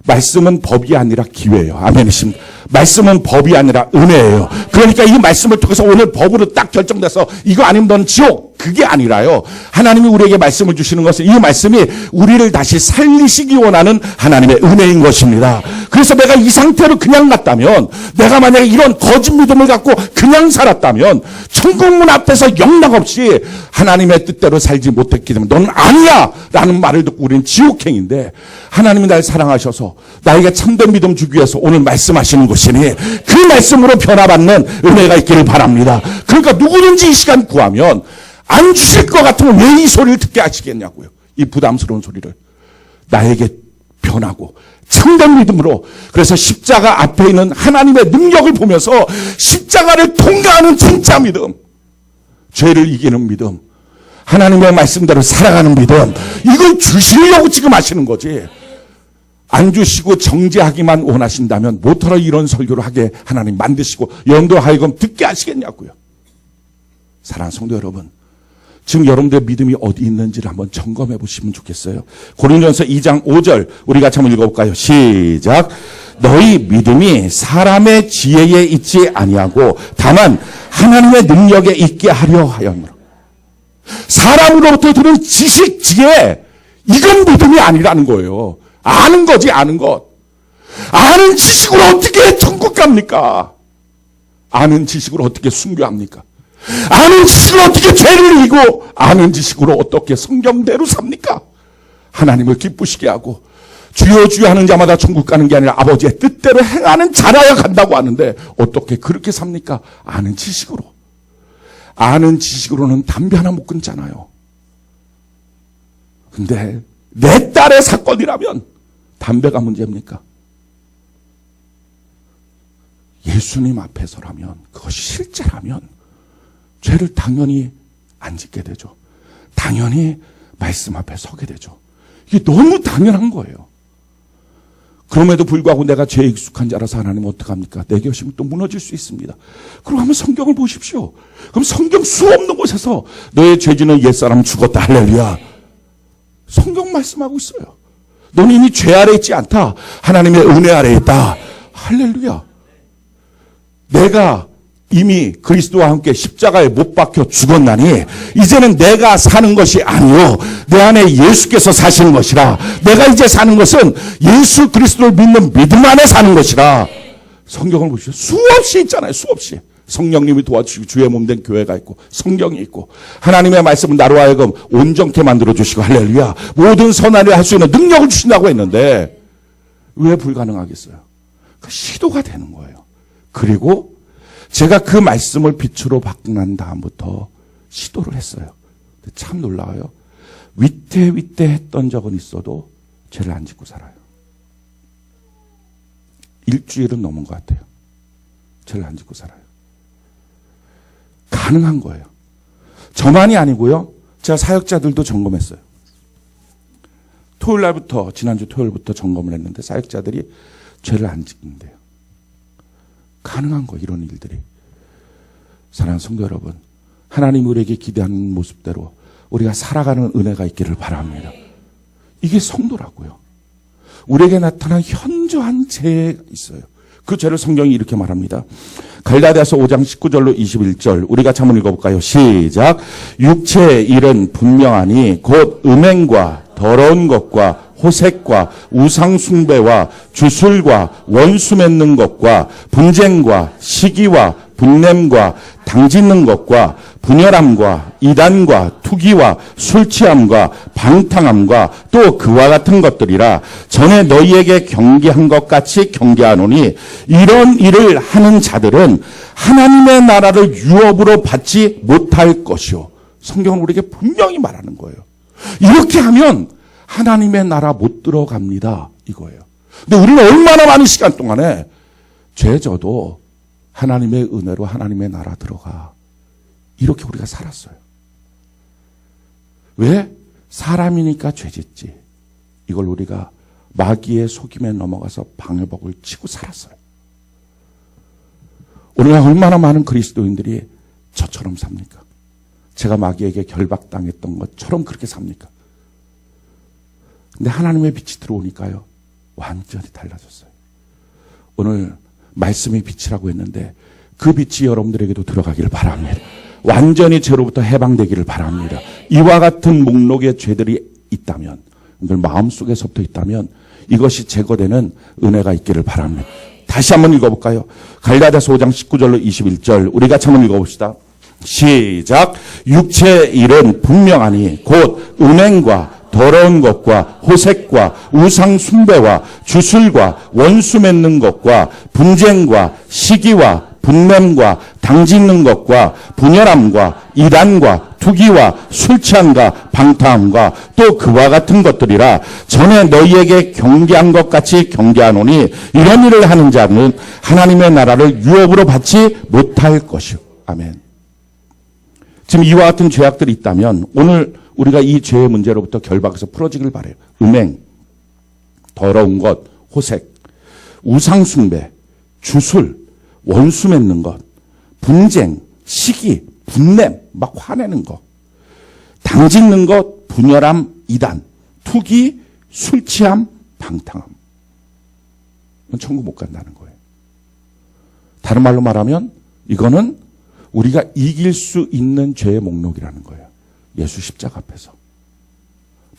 말씀은 법이 아니라 기회예요. 아멘이십니까? 말씀은 법이 아니라 은혜예요. 그러니까 이 말씀을 통해서 오늘 법으로 딱 결정돼서 이거 아니면 넌 지옥. 그게 아니라요. 하나님이 우리에게 말씀을 주시는 것은 이 말씀이 우리를 다시 살리시기 원하는 하나님의 은혜인 것입니다. 그래서 내가 이 상태로 그냥 갔다면 내가 만약에 이런 거짓 믿음을 갖고 그냥 살았다면 천국문 앞에서 영락없이 하나님의 뜻대로 살지 못했기 때문에 넌 아니야 라는 말을 듣고 우리는 지옥행인데 하나님이 날 사랑하셔서 나에게 참된 믿음 주기 위해서 오늘 말씀하시는 것이니 그 말씀으로 변화받는 은혜가 있기를 바랍니다. 그러니까 누구든지 이 시간 구하면 안 주실 것 같으면 왜 이 소리를 듣게 하시겠냐고요. 이 부담스러운 소리를. 나에게 변하고 참된 믿음으로 그래서 십자가 앞에 있는 하나님의 능력을 보면서 십자가를 통과하는 진짜 믿음. 죄를 이기는 믿음. 하나님의 말씀대로 살아가는 믿음. 이걸 주시려고 지금 하시는 거지. 안 주시고 정죄하기만 원하신다면 모처럼 이런 설교를 하게 하나님 만드시고 영도 하여금 듣게 하시겠냐고요. 사랑하는 성도 여러분, 지금 여러분들의 믿음이 어디 있는지를 한번 점검해 보시면 좋겠어요. 고린도전서 2장 5절 우리 같이 한번 읽어볼까요? 시작. 너희 믿음이 사람의 지혜에 있지 아니하고 다만 하나님의 능력에 있게 하려 하였노라. 사람으로부터 들은 지식, 지혜, 이건 믿음이 아니라는 거예요. 아는 거지, 아는 것. 아는 지식으로 어떻게 천국 갑니까? 아는 지식으로 어떻게 순교합니까? 아는 지식으로 어떻게 죄를 이기고 아는 지식으로 어떻게 성경대로 삽니까? 하나님을 기쁘시게 하고 주여 주여 하는 자마다 천국 가는 게 아니라 아버지의 뜻대로 행하는 자라야 간다고 하는데 어떻게 그렇게 삽니까? 아는 지식으로. 아는 지식으로는 담배 하나 못 끊잖아요. 근데 내 딸의 사건이라면 담배가 문제입니까? 예수님 앞에서라면 그것이 실제라면 죄를 당연히 안 짓게 되죠. 당연히 말씀 앞에 서게 되죠. 이게 너무 당연한 거예요. 그럼에도 불구하고 내가 죄에 익숙한 자라서 하나님 어떡합니까? 내 결심이 또 무너질 수 있습니다. 그럼 한번 성경을 보십시오. 그럼 성경 수없는 곳에서 너의 죄지는 옛사람 죽었다. 할렐루야. 성경 말씀하고 있어요. 너는 이미 죄 아래 있지 않다. 하나님의 은혜 아래 있다. 할렐루야. 내가 이미 그리스도와 함께 십자가에 못 박혀 죽었나니 이제는 내가 사는 것이 아니요 내 안에 예수께서 사시는 것이라. 내가 이제 사는 것은 예수 그리스도를 믿는 믿음 안에 사는 것이라. 성경을 보시죠. 수없이 있잖아요. 수없이. 성령님이 도와주시고 주의 몸된 교회가 있고 성경이 있고 하나님의 말씀은 나로 하여금 온전케 만들어주시고 할렐루야. 모든 선한 일을 할 수 있는 능력을 주신다고 했는데 왜 불가능하겠어요? 그 시도가 되는 거예요. 그리고 제가 그 말씀을 빛으로 바꾸난 다음부터 시도를 했어요. 참 놀라워요. 위태위태했던 적은 있어도 죄를 안 짓고 살아요. 일주일은 넘은 것 같아요. 죄를 안 짓고 살아요. 가능한 거예요. 저만이 아니고요. 제가 사역자들도 점검했어요. 토요일 날부터 지난주 토요일부터 점검을 했는데 사역자들이 죄를 안 짓는데요. 가능한 거예요. 이런 일들이. 사랑하는 성도 여러분, 하나님 우리에게 기대하는 모습대로 우리가 살아가는 은혜가 있기를 바랍니다. 이게 성도라고요. 우리에게 나타난 현저한 죄가 있어요. 그 죄를 성경이 이렇게 말합니다. 갈라디아서 5장 19절로 21절 우리가 한번 읽어볼까요? 시작. 육체의 일은 분명하니 곧 음행과 더러운 것과 호색과 우상숭배와 주술과 원수 맺는 것과 분쟁과 시기와 분냄과 당짓는 것과 분열함과 이단과 투기와 술취함과 방탕함과 또 그와 같은 것들이라. 전에 너희에게 경계한 것 같이 경계하노니 이런 일을 하는 자들은 하나님의 나라를 유업으로 받지 못할 것이요. 성경은 우리에게 분명히 말하는 거예요. 이렇게 하면 하나님의 나라 못 들어갑니다. 이거예요. 근데 우리는 얼마나 많은 시간 동안에 죄 져도 하나님의 은혜로 하나님의 나라 들어가. 이렇게 우리가 살았어요. 왜? 사람이니까 죄 짓지. 이걸 우리가 마귀의 속임에 넘어가서 방해복을 치고 살았어요. 오늘날 얼마나 많은 그리스도인들이 저처럼 삽니까? 제가 마귀에게 결박당했던 것처럼 그렇게 삽니까? 근데 하나님의 빛이 들어오니까요. 완전히 달라졌어요. 오늘 말씀이 빛이라고 했는데 그 빛이 여러분들에게도 들어가기를 바랍니다. 완전히 죄로부터 해방되기를 바랍니다. 이와 같은 목록의 죄들이 있다면, 여러분들 마음속에서부터 있다면 이것이 제거되는 은혜가 있기를 바랍니다. 다시 한번 읽어볼까요? 갈라디아서 5장 19절로 21절 우리 같이 한번 읽어봅시다. 시작. 육체의 일은 분명하니 곧 음행과 더러운 것과 호색과 우상 숭배와 주술과 원수 맺는 것과 분쟁과 시기와 분냄과 당짓는 것과 분열함과 이단과 투기와 술취함과 방탕함과 또 그와 같은 것들이라. 전에 너희에게 경계한 것 같이 경계하노니 이런 일을 하는 자는 하나님의 나라를 유업으로 받지 못할 것이요. 아멘. 지금 이와 같은 죄악들이 있다면 오늘 우리가 이 죄의 문제로부터 결박해서 풀어지길 바라요. 음행, 더러운 것, 호색, 우상숭배, 주술, 원수 맺는 것, 분쟁, 시기, 분냄, 막 화내는 것, 당짓는 것, 분열함, 이단, 투기, 술취함, 방탕함. 이건 천국 못 간다는 거예요. 다른 말로 말하면 이거는 우리가 이길 수 있는 죄의 목록이라는 거예요. 예수 십자가 앞에서.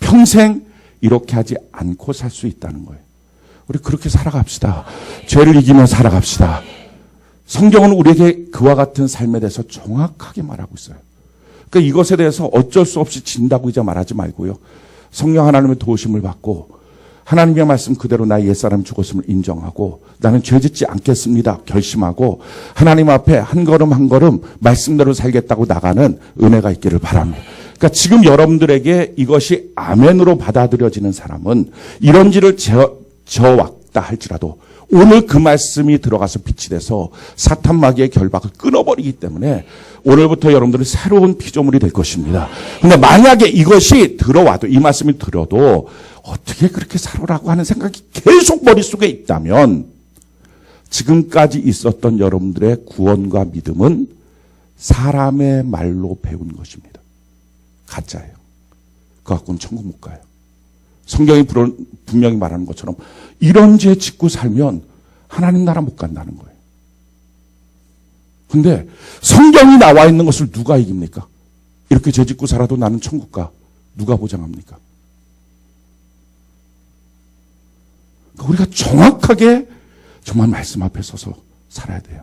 평생 이렇게 하지 않고 살 수 있다는 거예요. 우리 그렇게 살아갑시다. 죄를 이기며 살아갑시다. 성경은 우리에게 그와 같은 삶에 대해서 정확하게 말하고 있어요. 그러니까 이것에 대해서 어쩔 수 없이 진다고 이제 말하지 말고요. 성령 하나님의 도우심을 받고 하나님의 말씀 그대로 나의 옛사람 죽었음을 인정하고 나는 죄짓지 않겠습니다. 결심하고 하나님 앞에 한 걸음 한 걸음 말씀대로 살겠다고 나가는 은혜가 있기를 바랍니다. 그러니까 지금 여러분들에게 이것이 아멘으로 받아들여지는 사람은 이런 일을 저왔다 할지라도 오늘 그 말씀이 들어가서 빛이 돼서 사탄 마귀의 결박을 끊어버리기 때문에 오늘부터 여러분들은 새로운 피조물이 될 것입니다. 근데 만약에 이것이 들어와도 이 말씀이 들어도 어떻게 그렇게 살아라고 하는 생각이 계속 머릿속에 있다면 지금까지 있었던 여러분들의 구원과 믿음은 사람의 말로 배운 것입니다. 가짜예요. 그거 갖고는 천국 못 가요. 성경이 분명히 말하는 것처럼 이런 죄 짓고 살면 하나님 나라 못 간다는 거예요. 근데 성경이 나와 있는 것을 누가 이깁니까? 이렇게 죄 짓고 살아도 나는 천국 가. 누가 보장합니까? 우리가 정확하게 정말 말씀 앞에 서서 살아야 돼요.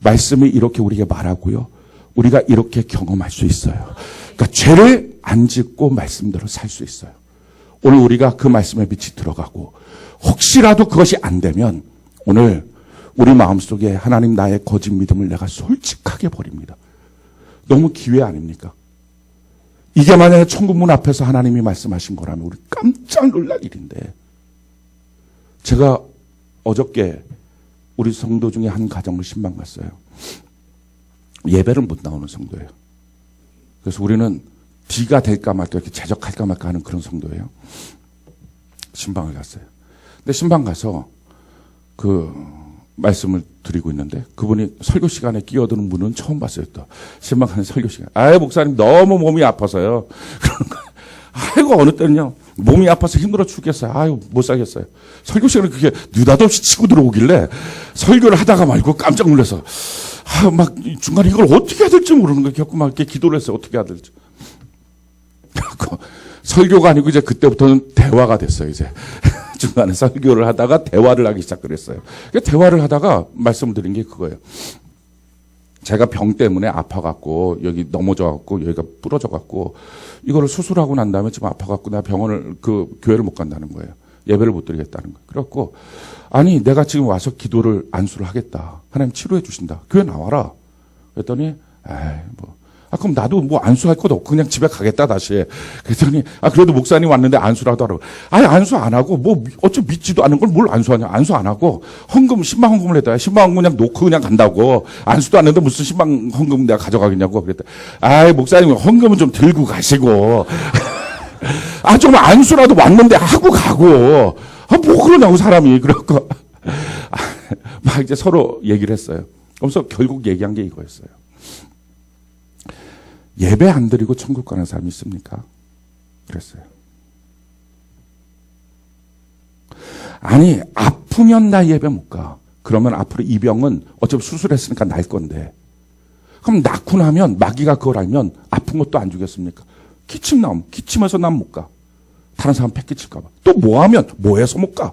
말씀이 이렇게 우리에게 말하고요. 우리가 이렇게 경험할 수 있어요. 그러니까 죄를 안 짓고 말씀대로 살 수 있어요. 오늘 우리가 그 말씀에 빛이 들어가고 혹시라도 그것이 안 되면 오늘 우리 마음속에 하나님 나의 거짓 믿음을 내가 솔직하게 버립니다. 너무 기회 아닙니까? 이게 만약에 천국 문 앞에서 하나님이 말씀하신 거라면 우리 깜짝 놀랄 일인데 제가 어저께 우리 성도 중에 한 가정을 신방 갔어요. 예배를 못 나오는 성도예요. 그래서 우리는 D가 될까 말까 이렇게 제적할까 말까 하는 그런 성도예요. 신방을 갔어요. 근데 신방 가서 그 말씀을 드리고 있는데 그분이 설교 시간에 끼어드는 분은 처음 봤어요. 또 신방 가는 설교 시간. 아유 목사님 너무 몸이 아파서요. 그러는 거예요. 아이고 어느 때는요 몸이 아파서 힘들어 죽겠어요. 아유 못 살겠어요. 설교 시간에 그게 느닷없이 치고 들어오길래 설교를 하다가 말고 깜짝 놀라서 막 중간에 이걸 어떻게 해야 될지 모르는 거예요. 겪고 막 이렇게 기도를 했어요. 어떻게 해야 될지. 설교가 아니고 이제 그때부터는 대화가 됐어요. 이제 중간에 설교를 하다가 대화를 하기 시작을 했어요. 대화를 하다가 말씀을 드린 게 그거예요. 제가 병 때문에 아파갖고 여기 넘어져갖고 여기가 부러져갖고 이거를 수술하고 난 다음에 지금 아파갖고 내가 병원을 그 교회를 못 간다는 거예요. 예배를 못 드리겠다는 거예요. 그래갖고 아니 내가 지금 와서 기도를 안수를 하겠다. 하나님 치료해 주신다. 교회 나와라. 그랬더니 에이 뭐 그럼 나도 뭐 안수할 것도 없고 그냥 집에 가겠다 다시. 그랬더니 그래도 목사님 왔는데 안수라도 하라고. 아니 안수 안 하고 뭐 어차피 믿지도 않은 걸 뭘 안수하냐. 안수 안 하고 헌금 10만 헌금을 했다. 10만 헌금 그냥 놓고 그냥 간다고. 안수도 안 했는데 무슨 10만 헌금 내가 가져가겠냐고. 그랬더니 아이 목사님 헌금은 좀 들고 가시고 좀 안수라도 왔는데 하고 가고 뭐 그러냐고 사람이. 그래갖고 막 이제 서로 얘기를 했어요. 그래서 결국 얘기한 게 이거였어요. 예배 안 드리고 천국 가는 사람이 있습니까? 그랬어요. 아니 아프면 나 예배 못 가. 그러면 앞으로 이 병은 어차피 수술했으니까 날 건데 그럼 낳고 나면 마귀가 그걸 알면 아픈 것도 안 주겠습니까? 기침 나오면 기침해서 난 못 가. 다른 사람 폐 끼칠까 봐. 또 뭐 하면 뭐 해서 못 가.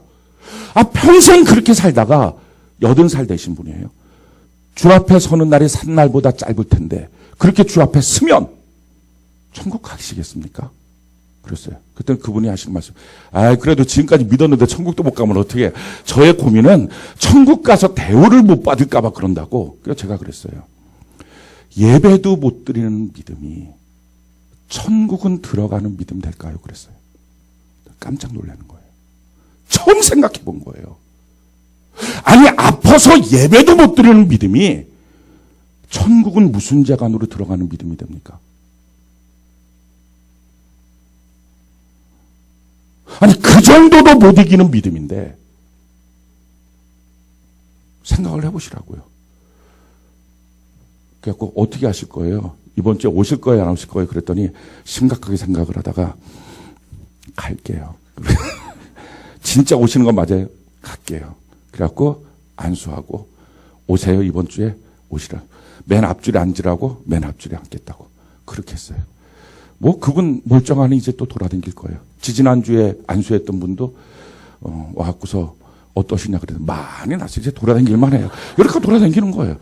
평생 그렇게 살다가 80살 되신 분이에요. 주 앞에 서는 날이 산 날보다 짧을 텐데 그렇게 주 앞에 서면 천국 가시겠습니까? 그랬어요. 그때 그분이 하시는 말씀. 그래도 지금까지 믿었는데 천국도 못 가면 어떻게? 저의 고민은 천국 가서 대우를 못 받을까 봐 그런다고. 그래서 제가 그랬어요. 예배도 못 드리는 믿음이 천국은 들어가는 믿음 될까요? 그랬어요. 깜짝 놀라는 거예요. 처음 생각해 본 거예요. 아니 아파서 예배도 못 드리는 믿음이 천국은 무슨 재간으로 들어가는 믿음이 됩니까? 아니 그 정도도 못 이기는 믿음인데 생각을 해보시라고요. 그래갖고 어떻게 하실 거예요? 이번 주에 오실 거예요? 안 오실 거예요? 그랬더니 심각하게 생각을 하다가 갈게요. 진짜 오시는 건 맞아요? 갈게요. 그래갖고 안수하고 오세요. 이번 주에 오시라. 맨 앞줄에 앉으라고 맨 앞줄에 앉겠다고. 그렇게 했어요. 뭐 그분 멀쩡하니 이제 또 돌아다닐 거예요. 지지난주에 안수했던 분도 와갖고서 어떠시냐 그래도 많이 났어요. 이제 돌아다닐만 해요. 이렇게 돌아다니는 거예요.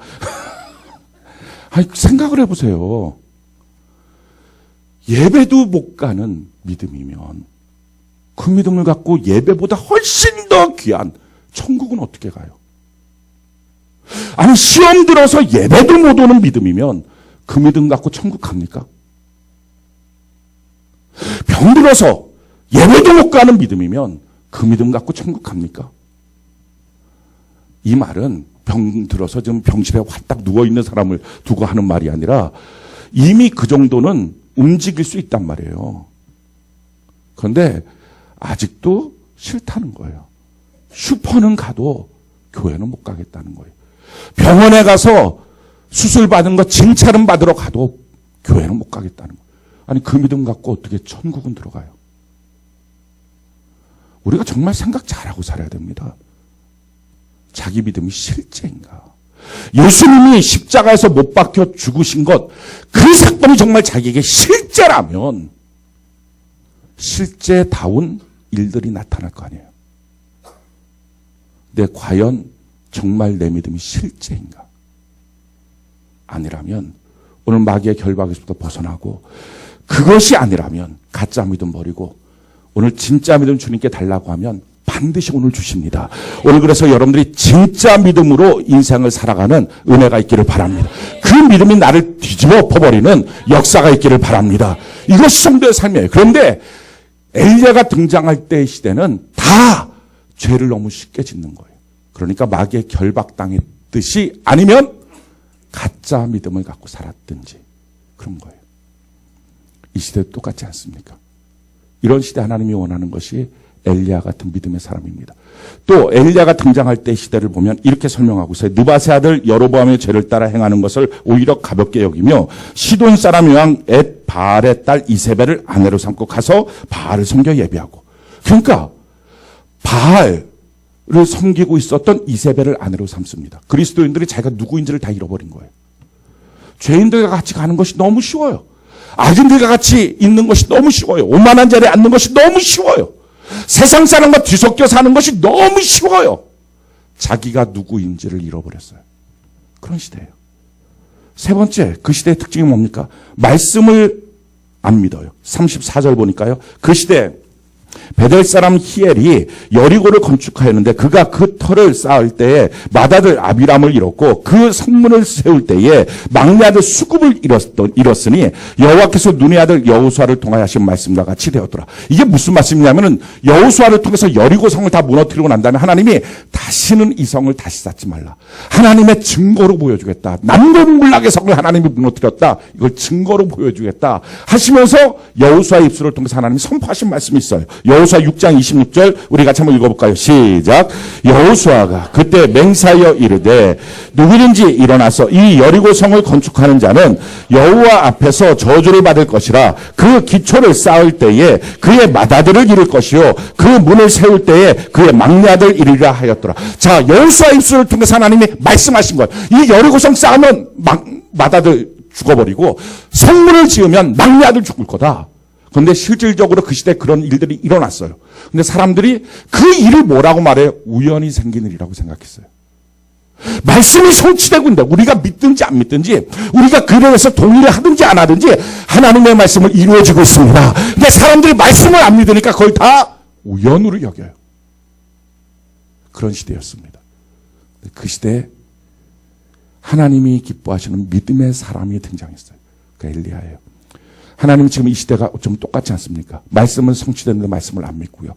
생각을 해보세요. 예배도 못 가는 믿음이면 그 믿음을 갖고 예배보다 훨씬 더 귀한 천국은 어떻게 가요? 아니 시험 들어서 예배도 못 오는 믿음이면 그 믿음 갖고 천국 갑니까? 병 들어서 예배도 못 가는 믿음이면 그 믿음 갖고 천국 갑니까? 이 말은 병 들어서 지금 병실에 화딱 누워있는 사람을 두고 하는 말이 아니라 이미 그 정도는 움직일 수 있단 말이에요. 그런데 아직도 싫다는 거예요. 슈퍼는 가도 교회는 못 가겠다는 거예요. 병원에 가서 수술 받은 거 칭찬은 받으러 가도 교회는 못 가겠다는 거예요. 아니 그 믿음 갖고 어떻게 천국은 들어가요? 우리가 정말 생각 잘하고 살아야 됩니다. 자기 믿음이 실제인가? 예수님이 십자가에서 못 박혀 죽으신 것, 그 사건이 정말 자기에게 실제라면 실제다운 일들이 나타날 거 아니에요. 근데 과연 정말 내 믿음이 실제인가? 아니라면 오늘 마귀의 결박에서부터 벗어나고, 그것이 아니라면 가짜 믿음 버리고 오늘 진짜 믿음 주님께 달라고 하면 반드시 오늘 주십니다. 오늘 그래서 여러분들이 진짜 믿음으로 인생을 살아가는 은혜가 있기를 바랍니다. 그 믿음이 나를 뒤집어 엎어버리는 역사가 있기를 바랍니다. 이것이 성도의 삶이에요. 그런데 엘리야가 등장할 때의 시대는 다 죄를 너무 쉽게 짓는 거예요. 그러니까 마귀의 결박당했듯이, 아니면 가짜 믿음을 갖고 살았든지 그런 거예요. 이 시대도 똑같지 않습니까? 이런 시대 하나님이 원하는 것이 엘리야 같은 믿음의 사람입니다. 또 엘리야가 등장할 때 시대를 보면 이렇게 설명하고 있어요. 느바세 아들 여로보암의 죄를 따라 행하는 것을 오히려 가볍게 여기며 시돈 사람 왕 엣 바알의 딸 이세벨을 아내로 삼고 가서 바알을 섬겨 예배하고. 그러니까 바알을 섬기고 있었던 이세벨을 아내로 삼습니다. 그리스도인들이 자기가 누구인지를 다 잃어버린 거예요. 죄인들과 같이 가는 것이 너무 쉬워요. 악인들과 같이 있는 것이 너무 쉬워요. 오만한 자리에 앉는 것이 너무 쉬워요. 세상 사람과 뒤섞여 사는 것이 너무 쉬워요. 자기가 누구인지를 잃어버렸어요. 그런 시대예요. 세 번째, 그 시대의 특징이 뭡니까? 말씀을 안 믿어요. 34절 보니까요. 그 시대에 베델 사람 히엘이 여리고를 건축하였는데 그가 그 터를 쌓을 때에 맏아들 아비람을 잃었고 그 성문을 세울 때에 막내 아들 수굽을 잃었으니 여호와께서 눈의 아들 여호수아를 통하여 하신 말씀과 같이 되었더라. 이게 무슨 말씀이냐면은 여호수아를 통해서 여리고 성을 다 무너뜨리고 난 다음에 하나님이 다시는 이 성을 다시 쌓지 말라. 하나님의 증거로 보여주겠다. 남론몰락의 성을 하나님이 무너뜨렸다. 이걸 증거로 보여주겠다 하시면서 여호수아의 입술을 통해서 하나님이 선포하신 말씀이 있어요. 여호수아 6장 26절 우리 같이 한번 읽어볼까요? 시작. 여호수아가 그때 맹사하여 이르되 누구든지 일어나서 이 여리고 성을 건축하는 자는 여호와 앞에서 저주를 받을 것이라. 그 기초를 쌓을 때에 그의 맏아들을 잃을 것이요 그 문을 세울 때에 그의 막내 아들 이르리라 하였더라. 자, 여호수아 입술을 통해서 하나님이 말씀하신 거예요. 이 여리고 성 쌓으면 맏아들 죽어버리고 성문을 지으면 막내 아들 죽을 거다. 그런데 실질적으로 그 시대에 그런 일들이 일어났어요. 근데 사람들이 그 일을 뭐라고 말해요? 우연히 생긴 일이라고 생각했어요. 말씀이 성취되고 있는데 우리가 믿든지 안 믿든지 우리가 그에 해서 동의를 하든지 안 하든지 하나님의 말씀은 이루어지고 있습니다. 근데 사람들이 말씀을 안 믿으니까 그걸 다 우연으로 여겨요. 그런 시대였습니다. 그 시대에 하나님이 기뻐하시는 믿음의 사람이 등장했어요. 그 엘리야예요. 하나님은 지금 이 시대가 좀 똑같지 않습니까? 말씀은 성취되는데 말씀을 안 믿고요.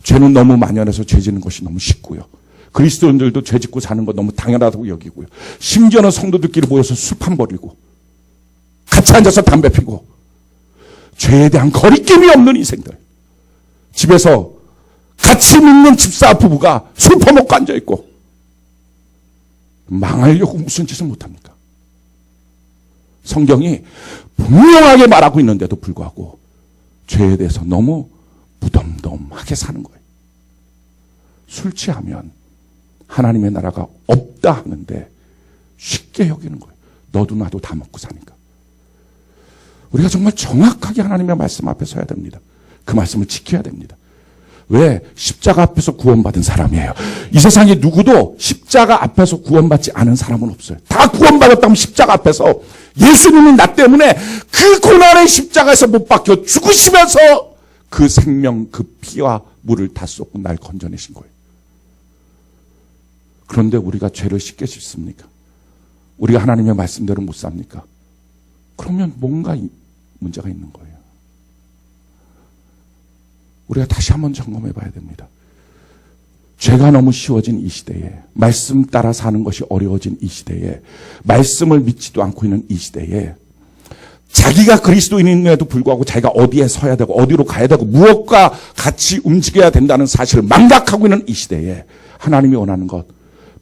죄는 너무 만연해서 죄 짓는 것이 너무 쉽고요. 그리스도인들도 죄 짓고 사는 거 너무 당연하다고 여기고요. 심지어는 성도들끼리 모여서 술판 벌이고 같이 앉아서 담배 피고 죄에 대한 거리낌이 없는 인생들. 집에서 같이 믿는 집사 부부가 술 퍼먹고 앉아있고 망하려고 무슨 짓을 못합니까? 성경이 분명하게 말하고 있는데도 불구하고 죄에 대해서 너무 무덤덤하게 사는 거예요. 술 취하면 하나님의 나라가 없다 하는데 쉽게 여기는 거예요. 너도 나도 다 먹고 사니까. 우리가 정말 정확하게 하나님의 말씀 앞에 서야 됩니다. 그 말씀을 지켜야 됩니다. 왜? 십자가 앞에서 구원받은 사람이에요. 이 세상에 누구도 십자가 앞에서 구원받지 않은 사람은 없어요. 다 구원받았다면 십자가 앞에서 예수님이 나 때문에 그 고난의 십자가에서 못 박혀 죽으시면서 그 생명, 그 피와 물을 다 쏟고 날 건져내신 거예요. 그런데 우리가 죄를 쉽게 짓습니까? 우리가 하나님의 말씀대로 못 삽니까? 그러면 뭔가 문제가 있는 거예요. 우리가 다시 한번 점검해 봐야 됩니다. 죄가 너무 쉬워진 이 시대에, 말씀 따라 사는 것이 어려워진 이 시대에, 말씀을 믿지도 않고 있는 이 시대에, 자기가 그리스도인임에도 불구하고 자기가 어디에 서야 되고 어디로 가야 되고 무엇과 같이 움직여야 된다는 사실을 망각하고 있는 이 시대에 하나님이 원하는 것,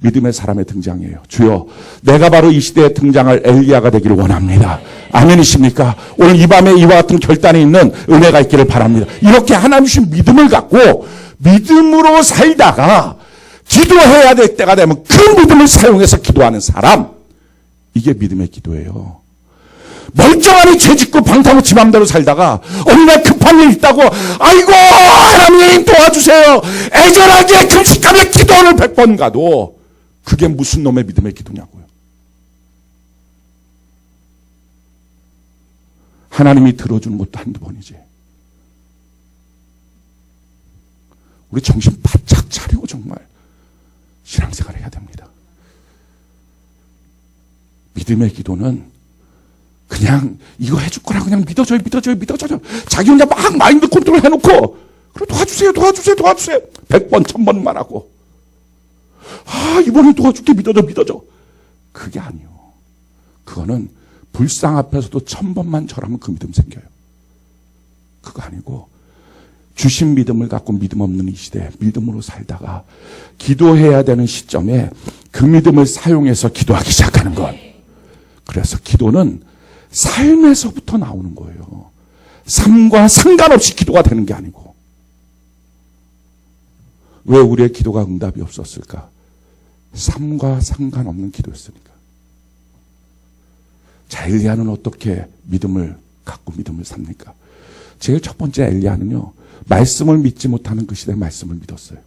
믿음의 사람의 등장이에요. 주여, 내가 바로 이 시대에 등장할 엘리야가 되기를 원합니다. 아멘이십니까? 오늘 이 밤에 이와 같은 결단이 있는 은혜가 있기를 바랍니다. 이렇게 하나님 주신 믿음을 갖고 믿음으로 살다가 기도해야 될 때가 되면 그 믿음을 사용해서 기도하는 사람, 이게 믿음의 기도예요. 멀쩡하니 죄짓고 방탕하고 지 맘대로 살다가 어느 날 급한 일 있다고 아이고 하나님 도와주세요 애절하게 금식하며 기도를 100번 가도 그게 무슨 놈의 믿음의 기도냐고요. 하나님이 들어주는 것도 한두 번이지. 우리 정신 바짝 차리고 정말 신앙생활을 해야 됩니다. 믿음의 기도는 그냥 이거 해줄 거라 그냥 믿어줘요. 자기 혼자 막 마인드 컨트롤 해놓고 그래 도와주세요. 100번 1000번 말하고 이번에 도와줄게 믿어줘. 그게 아니요. 그거는 불상 앞에서도 1000번만 절하면 그 믿음 생겨요. 그거 아니고 주신 믿음을 갖고 믿음 없는 이 시대에 믿음으로 살다가 기도해야 되는 시점에 그 믿음을 사용해서 기도하기 시작하는 것. 그래서 기도는 삶에서부터 나오는 거예요. 삶과 상관없이 기도가 되는 게 아니고. 왜 우리의 기도가 응답이 없었을까? 삶과 상관없는 기도였으니까. 자, 엘리야는 어떻게 믿음을 갖고 믿음을 삽니까? 제일 첫 번째 엘리야는요, 말씀을 믿지 못하는 그 시대의 말씀을 믿었어요.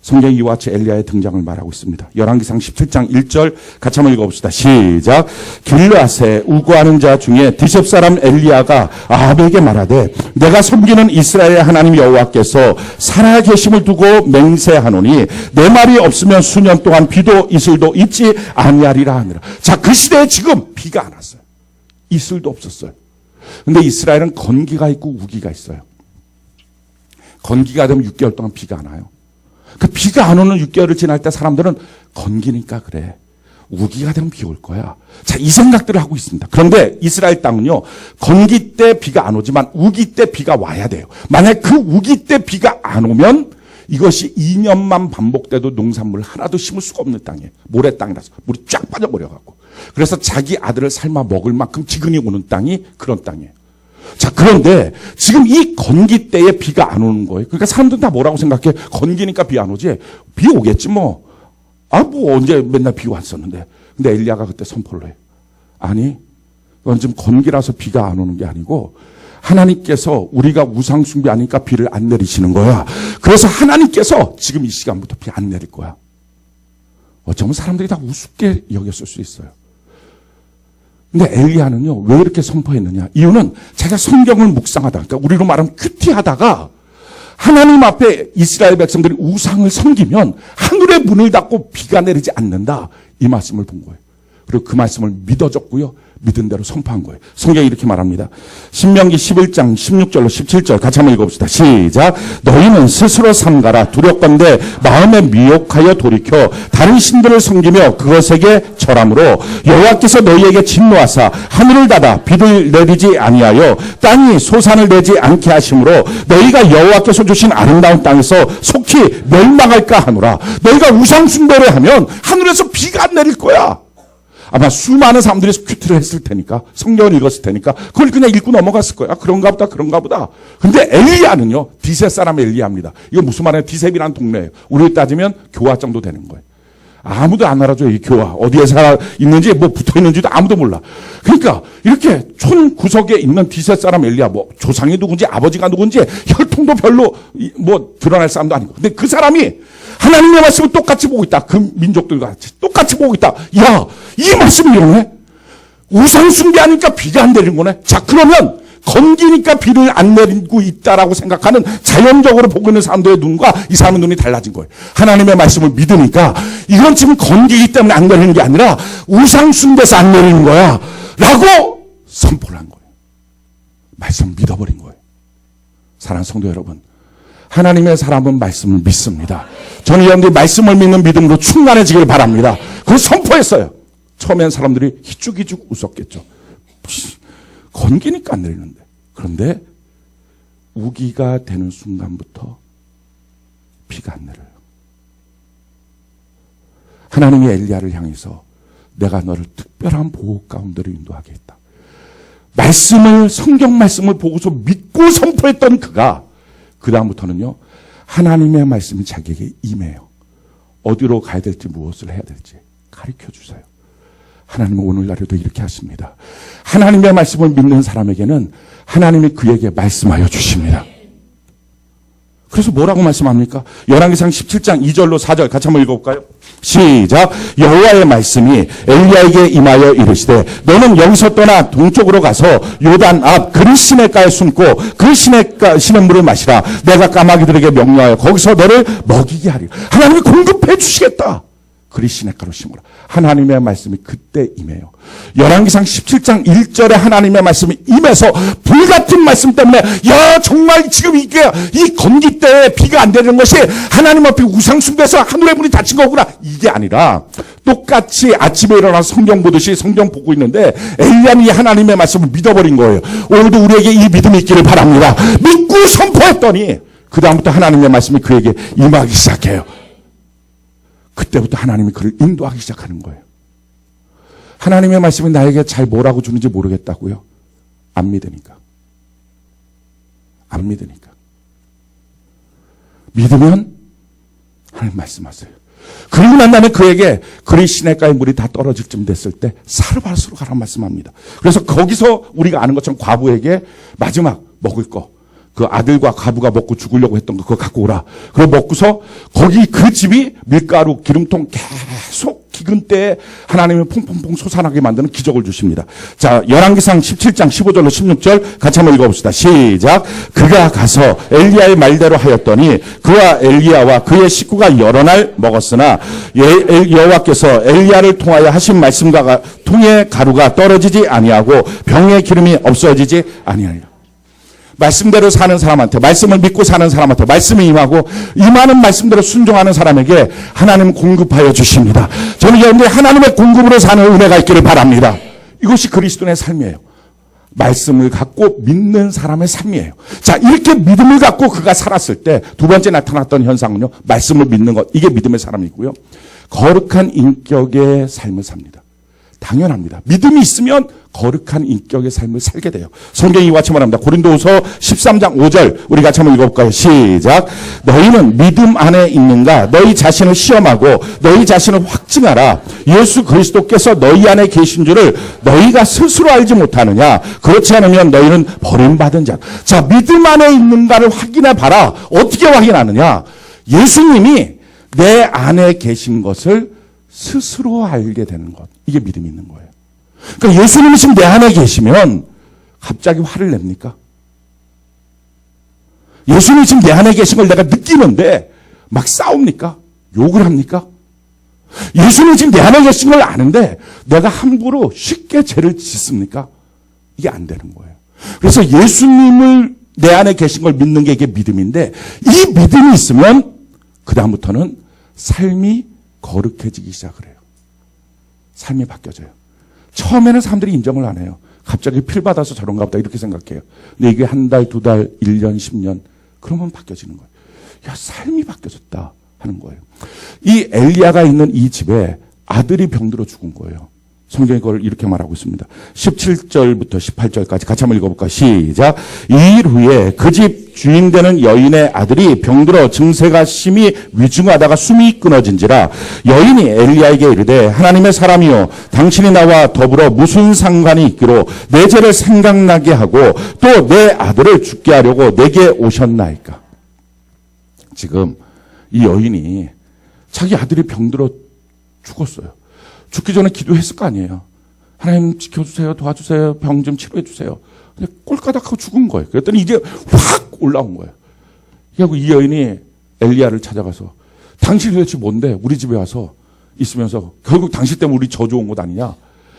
성경 이와 같이 엘리야의 등장을 말하고 있습니다. 열왕기상 17장 1절 같이 한번 읽어봅시다. 시작. 길르앗에 우거하는 자 중에 디셉 사람 엘리야가 아합에게 말하되 내가 섬기는 이스라엘의 하나님 여호와께서 살아계심을 두고 맹세하노니 내 말이 없으면 수년 동안 비도 이슬도 있지 아니하리라 하니라. 자, 그 시대에 지금 비가 안 왔어요. 이슬도 없었어요. 근데 이스라엘은 건기가 있고 우기가 있어요. 건기가 되면 6개월 동안 비가 안 와요. 그 비가 안 오는 6개월을 지날 때 사람들은 건기니까 그래. 우기가 되면 비 올 거야. 자, 이 생각들을 하고 있습니다. 그런데 이스라엘 땅은요, 건기 때 비가 안 오지만 우기 때 비가 와야 돼요. 만약 그 우기 때 비가 안 오면 이것이 2년만 반복돼도 농산물 하나도 심을 수가 없는 땅이에요. 모래 땅이라서 물이 쫙 빠져버려갖고. 그래서 자기 아들을 삶아 먹을 만큼 지근이 오는 땅이 그런 땅이에요. 자, 그런데 지금 이 건기 때에 비가 안 오는 거예요. 그러니까 사람들은 다 뭐라고 생각해? 건기니까 비 안 오지. 비 오겠지 뭐. 뭐 언제 맨날 비 왔었는데. 근데 엘리야가 그때 선포를 해요. 아니, 그건 지금 건기라서 비가 안 오는 게 아니고 하나님께서 우리가 우상 숭배하니까 비를 안 내리시는 거야. 그래서 하나님께서 지금 이 시간부터 비 안 내릴 거야. 어쩌면 사람들이 다 우습게 여겼을 수 있어요. 근데 엘리야는요, 왜 이렇게 선포했느냐? 이유는 자기가 성경을 묵상하다, 그러니까 우리로 말하면 큐티하다가 하나님 앞에 이스라엘 백성들이 우상을 섬기면 하늘의 문을 닫고 비가 내리지 않는다. 이 말씀을 본 거예요. 그리고 그 말씀을 믿어줬고요. 믿은 대로 선포한 거예요. 성경이 이렇게 말합니다. 신명기 11장 16절로 17절 같이 한번 읽어봅시다. 시작. 너희는 스스로 삼가라. 두렵건대 마음에 미혹하여 돌이켜 다른 신들을 섬기며 그것에게 절함으로 여호와께서 너희에게 진노하사 하늘을 닫아 비를 내리지 아니하여 땅이 소산을 내지 않게 하심으로 너희가 여호와께서 주신 아름다운 땅에서 속히 멸망할까 하노라. 너희가 우상 숭배를 하면 하늘에서 비가 안 내릴 거야. 아마 수많은 사람들이 큐티를 했을 테니까, 성경을 읽었을 테니까 그걸 그냥 읽고 넘어갔을 거야. 그런가 보다. 근데 엘리야는요, 디셉 사람 엘리야입니다. 이거 무슨 말이에요? 디셉이라는 동네예요. 우리로 따지면 교화 정도 되는 거예요. 아무도 안 알아줘요. 이 교화 어디에 살아 있는지 뭐 붙어 있는지도 아무도 몰라. 그러니까 이렇게 촌 구석에 있는 디셉 사람 엘리야, 뭐 조상이 누군지 아버지가 누군지 혈통도 별로 뭐 드러날 사람도 아니고, 근데 그 사람이 하나님의 말씀을 똑같이 보고 있다. 그 민족들과 같이 똑같이 보고 있다. 야, 이 말씀이 이러네? 우상 숭배하니까 비가 안 내리는 거네? 자, 그러면 건기니까 비를 안 내리고 있다라고 생각하는 자연적으로 보고 있는 사람들의 눈과 이 사람의 눈이 달라진 거예요. 하나님의 말씀을 믿으니까 이건 지금 건기이기 때문에 안 내리는 게 아니라 우상 숭배해서 안 내리는 거야 라고 선포를 한 거예요. 말씀을 믿어버린 거예요. 사랑하는 성도 여러분, 하나님의 사람은 말씀을 믿습니다. 저는 여러분들이 말씀을 믿는 믿음으로 충만해지길 바랍니다. 그걸 선포했어요. 처음엔 사람들이 희죽희죽 웃었겠죠. 건기니까 안 내리는데. 그런데 우기가 되는 순간부터 비가 안 내려요. 하나님이 엘리야를 향해서 내가 너를 특별한 보호 가운데로 인도하게 했다. 성경 말씀을 보고서 믿고 선포했던 그가 그 다음부터는요, 하나님의 말씀이 자기에게 임해요. 어디로 가야 될지 무엇을 해야 될지 가르쳐 주세요. 하나님은 오늘날에도 이렇게 하십니다. 하나님의 말씀을 믿는 사람에게는 하나님이 그에게 말씀하여 주십니다. 그래서 뭐라고 말씀합니까? 열왕기상 17장 2절로 4절 같이 한번 읽어볼까요? 시작. 여호와의 말씀이 엘리야에게 임하여 이르시되 너는 여기서 떠나 동쪽으로 가서 요단 앞 그리 시냇가에 숨고 그 시냇물을 마시라. 내가 까마귀들에게 명령하여 거기서 너를 먹이게 하리라. 하나님이 공급해 주시겠다. 그리 시냇가로 심으라. 하나님의 말씀이 그때 임해요. 열왕기상 17장 1절에 하나님의 말씀이 임해서 불같은 말씀 때문에 야 정말 지금 이게 이 건기 때 비가 안 되는 것이 하나님 앞에 우상 숭배해서 하늘의 문이 닫힌 거구나. 이게 아니라 똑같이 아침에 일어나 성경 보듯이 성경 보고 있는데 엘리야는 이 하나님의 말씀을 믿어버린 거예요. 오늘도 우리에게 이 믿음이 있기를 바랍니다. 믿고 선포했더니 그 다음부터 하나님의 말씀이 그에게 임하기 시작해요. 그때부터 하나님이 그를 인도하기 시작하는 거예요. 하나님의 말씀이 나에게 잘 뭐라고 주는지 모르겠다고요? 안 믿으니까. 안 믿으니까. 믿으면 하나님 말씀하세요. 그리고 난 다음에 그에게 그리 시냇가의 물이 다 떨어질 쯤 됐을 때 사르바스로 가라 말씀합니다. 그래서 거기서 우리가 아는 것처럼 과부에게 마지막 먹을 거, 그 아들과 과부가 먹고 죽으려고 했던 거 그거 갖고 오라. 그거 먹고서 거기 그 집이 밀가루 기름통 계속 기근 때에 하나님이 퐁퐁퐁 솟아나게 만드는 기적을 주십니다. 자, 열왕기상 17장 15절로 16절 같이 한번 읽어봅시다. 시작. 그가 가서 엘리야의 말대로 하였더니 그와 엘리야와 그의 식구가 여러 날 먹었으나 여호와께서 엘리야를 통하여 하신 말씀과 통에 가루가 떨어지지 아니하고 병에 기름이 없어지지 아니하니라. 말씀대로 사는 사람한테, 말씀을 믿고 사는 사람한테 말씀이 임하고 임하는 말씀대로 순종하는 사람에게 하나님 공급하여 주십니다. 저는 여러분들 하나님의 공급으로 사는 은혜가 있기를 바랍니다. 이것이 그리스도인의 삶이에요. 말씀을 갖고 믿는 사람의 삶이에요. 자, 이렇게 믿음을 갖고 그가 살았을 때 두 번째 나타났던 현상은요, 말씀을 믿는 것. 이게 믿음의 사람이고요. 거룩한 인격의 삶을 삽니다. 당연합니다. 믿음이 있으면 거룩한 인격의 삶을 살게 돼요. 성경이 이와 같이 말합니다. 고린도후서 13장 5절 우리 같이 한번 읽어볼까요? 시작. 너희는 믿음 안에 있는가? 너희 자신을 시험하고 너희 자신을 확증하라. 예수 그리스도께서 너희 안에 계신 줄을 너희가 스스로 알지 못하느냐? 그렇지 않으면 너희는 버림받은 자. 자, 믿음 안에 있는가를 확인해 봐라. 어떻게 확인하느냐? 예수님이 내 안에 계신 것을 스스로 알게 되는 것. 이게 믿음이 있는 거예요. 그러니까 예수님이 지금 내 안에 계시면 갑자기 화를 냅니까? 예수님이 지금 내 안에 계신 걸 내가 느끼는데 막 싸웁니까? 욕을 합니까? 예수님이 지금 내 안에 계신 걸 아는데 내가 함부로 쉽게 죄를 짓습니까? 이게 안 되는 거예요. 그래서 예수님을 내 안에 계신 걸 믿는 게 이게 믿음인데 이 믿음이 있으면 그 다음부터는 삶이 거룩해지기 시작을 해요. 삶이 바뀌어져요. 처음에는 사람들이 인정을 안 해요. 갑자기 필 받아서 저런가 보다 이렇게 생각해요. 근데 이게 한 달, 두 달, 1년, 10년 그러면 바뀌어지는 거예요. 야, 삶이 바뀌어졌다 하는 거예요. 이 엘리야가 있는 이 집에 아들이 병들어 죽은 거예요. 성경이 그걸 이렇게 말하고 있습니다. 17절부터 18절까지 같이 한번 읽어볼까? 시작. 이 일 후에 그 집 주인 되는 여인의 아들이 병들어 증세가 심히 위중하다가 숨이 끊어진지라 여인이 엘리야에게 이르되 하나님의 사람이요 당신이 나와 더불어 무슨 상관이 있기로 내 죄를 생각나게 하고 또 내 아들을 죽게 하려고 내게 오셨나이까. 지금 이 여인이 자기 아들이 병들어 죽었어요. 죽기 전에 기도했을 거 아니에요. 하나님 지켜주세요. 도와주세요. 병 좀 치료해 주세요. 근데 꼴까닥하고 죽은 거예요. 그랬더니 이제 확 올라온 거예요. 그리고 이 여인이 엘리야를 찾아가서 당신이 도대체 뭔데 우리 집에 와서 있으면서 결국 당신 때문에 우리 저주 온 것 아니냐.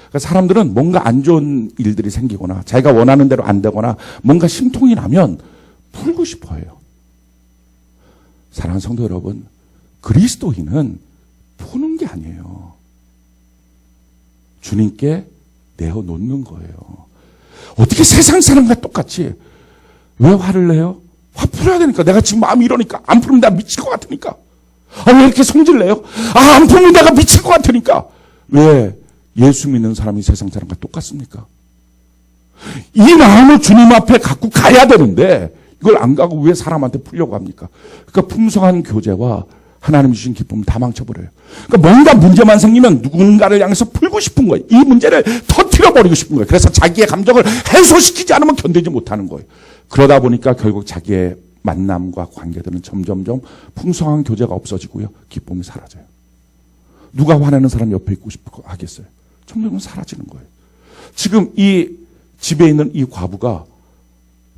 그러니까 사람들은 뭔가 안 좋은 일들이 생기거나 자기가 원하는 대로 안 되거나 뭔가 심통이 나면 풀고 싶어 해요. 사랑하는 성도 여러분, 그리스도인은 푸는 게 아니에요. 주님께 내어놓는 거예요. 어떻게 세상 사람과 똑같이 왜 화를 내요? 화 풀어야 되니까. 내가 지금 마음이 이러니까. 안 풀면 내가 미칠 것 같으니까. 아, 왜 이렇게 성질 내요? 아, 안 풀면 내가 미칠 것 같으니까. 왜 예수 믿는 사람이 세상 사람과 똑같습니까? 이 마음을 주님 앞에 갖고 가야 되는데 이걸 안 가고 왜 사람한테 풀려고 합니까? 그러니까 풍성한 교제와 하나님 주신 기쁨을 다 망쳐버려요. 그러니까 뭔가 문제만 생기면 누군가를 향해서 풀고 싶은 거예요. 이 문제를 터뜨려버리고 싶은 거예요. 그래서 자기의 감정을 해소시키지 않으면 견디지 못하는 거예요. 그러다 보니까 결국 자기의 만남과 관계들은 점점점 풍성한 교제가 없어지고요. 기쁨이 사라져요. 누가 화내는 사람 옆에 있고 싶고 하겠어요. 점점 사라지는 거예요. 지금 이 집에 있는 이 과부가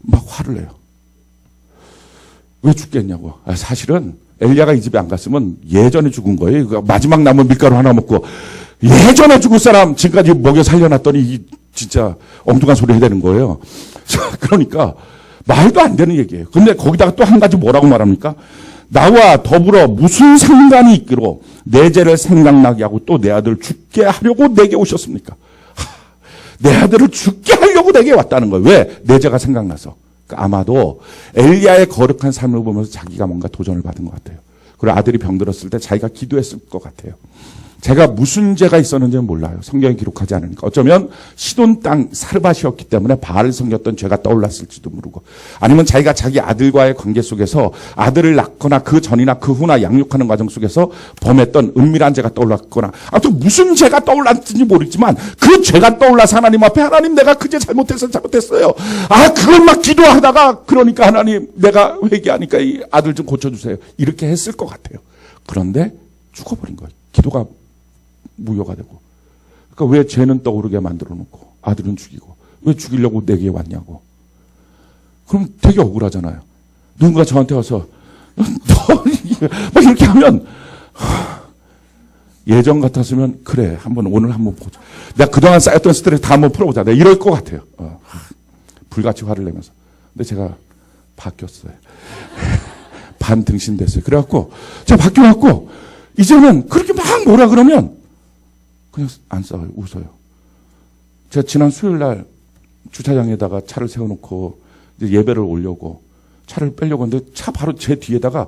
막 화를 내요. 왜 죽겠냐고. 사실은 엘리야가 이 집에 안 갔으면 예전에 죽은 거예요. 마지막 남은 밀가루 하나 먹고 예전에 죽을 사람 지금까지 먹여 살려놨더니 진짜 엉뚱한 소리 해야 되는 거예요. 그러니까 말도 안 되는 얘기예요. 근데 거기다가 또 한 가지 뭐라고 말합니까? 나와 더불어 무슨 상관이 있기로 내 죄를 생각나게 하고 또 내 아들 죽게 하려고 내게 오셨습니까? 내 아들을 죽게 하려고 내게 왔다는 거예요. 왜? 내 죄가 생각나서. 아마도 엘리야의 거룩한 삶을 보면서 자기가 뭔가 도전을 받은 것 같아요. 그리고 아들이 병들었을 때 자기가 기도했을 것 같아요. 제가 무슨 죄가 있었는지는 몰라요. 성경에 기록하지 않으니까. 어쩌면 시돈 땅 사르밧이었기 때문에 바알을 섬겼던 죄가 떠올랐을지도 모르고, 아니면 자기가 자기 아들과의 관계 속에서 아들을 낳거나 그 전이나 그 후나 양육하는 과정 속에서 범했던 은밀한 죄가 떠올랐거나, 아무튼 무슨 죄가 떠올랐는지 모르지만 그 죄가 떠올라서 하나님 앞에, 하나님 내가 그 죄 잘못했어요. 그걸 막 기도하다가, 그러니까 하나님 내가 회개하니까 이 아들 좀 고쳐주세요. 이렇게 했을 것 같아요. 그런데 죽어버린 거예요. 기도가 무효가 되고. 그러니까 왜 죄는 떠오르게 만들어 놓고 아들은 죽이고, 왜 죽이려고 내게 왔냐고. 그럼 되게 억울하잖아요. 누군가 저한테 와서 너 막 이렇게 하면, 예전 같았으면 그래 오늘 한번 보자. 내가 그동안 쌓였던 스트레스 다 한번 풀어보자. 내가 이럴 것 같아요. 불같이 화를 내면서. 근데 제가 바뀌었어요. 반등신 됐어요. 그래갖고 제가 바뀌어갖고 이제는 그렇게 막 뭐라 그러면 그냥 안 싸워요. 웃어요. 제가 지난 수요일 날 주차장에다가 차를 세워놓고 이제 예배를 오려고 차를 빼려고 하는데, 차 바로 제 뒤에다가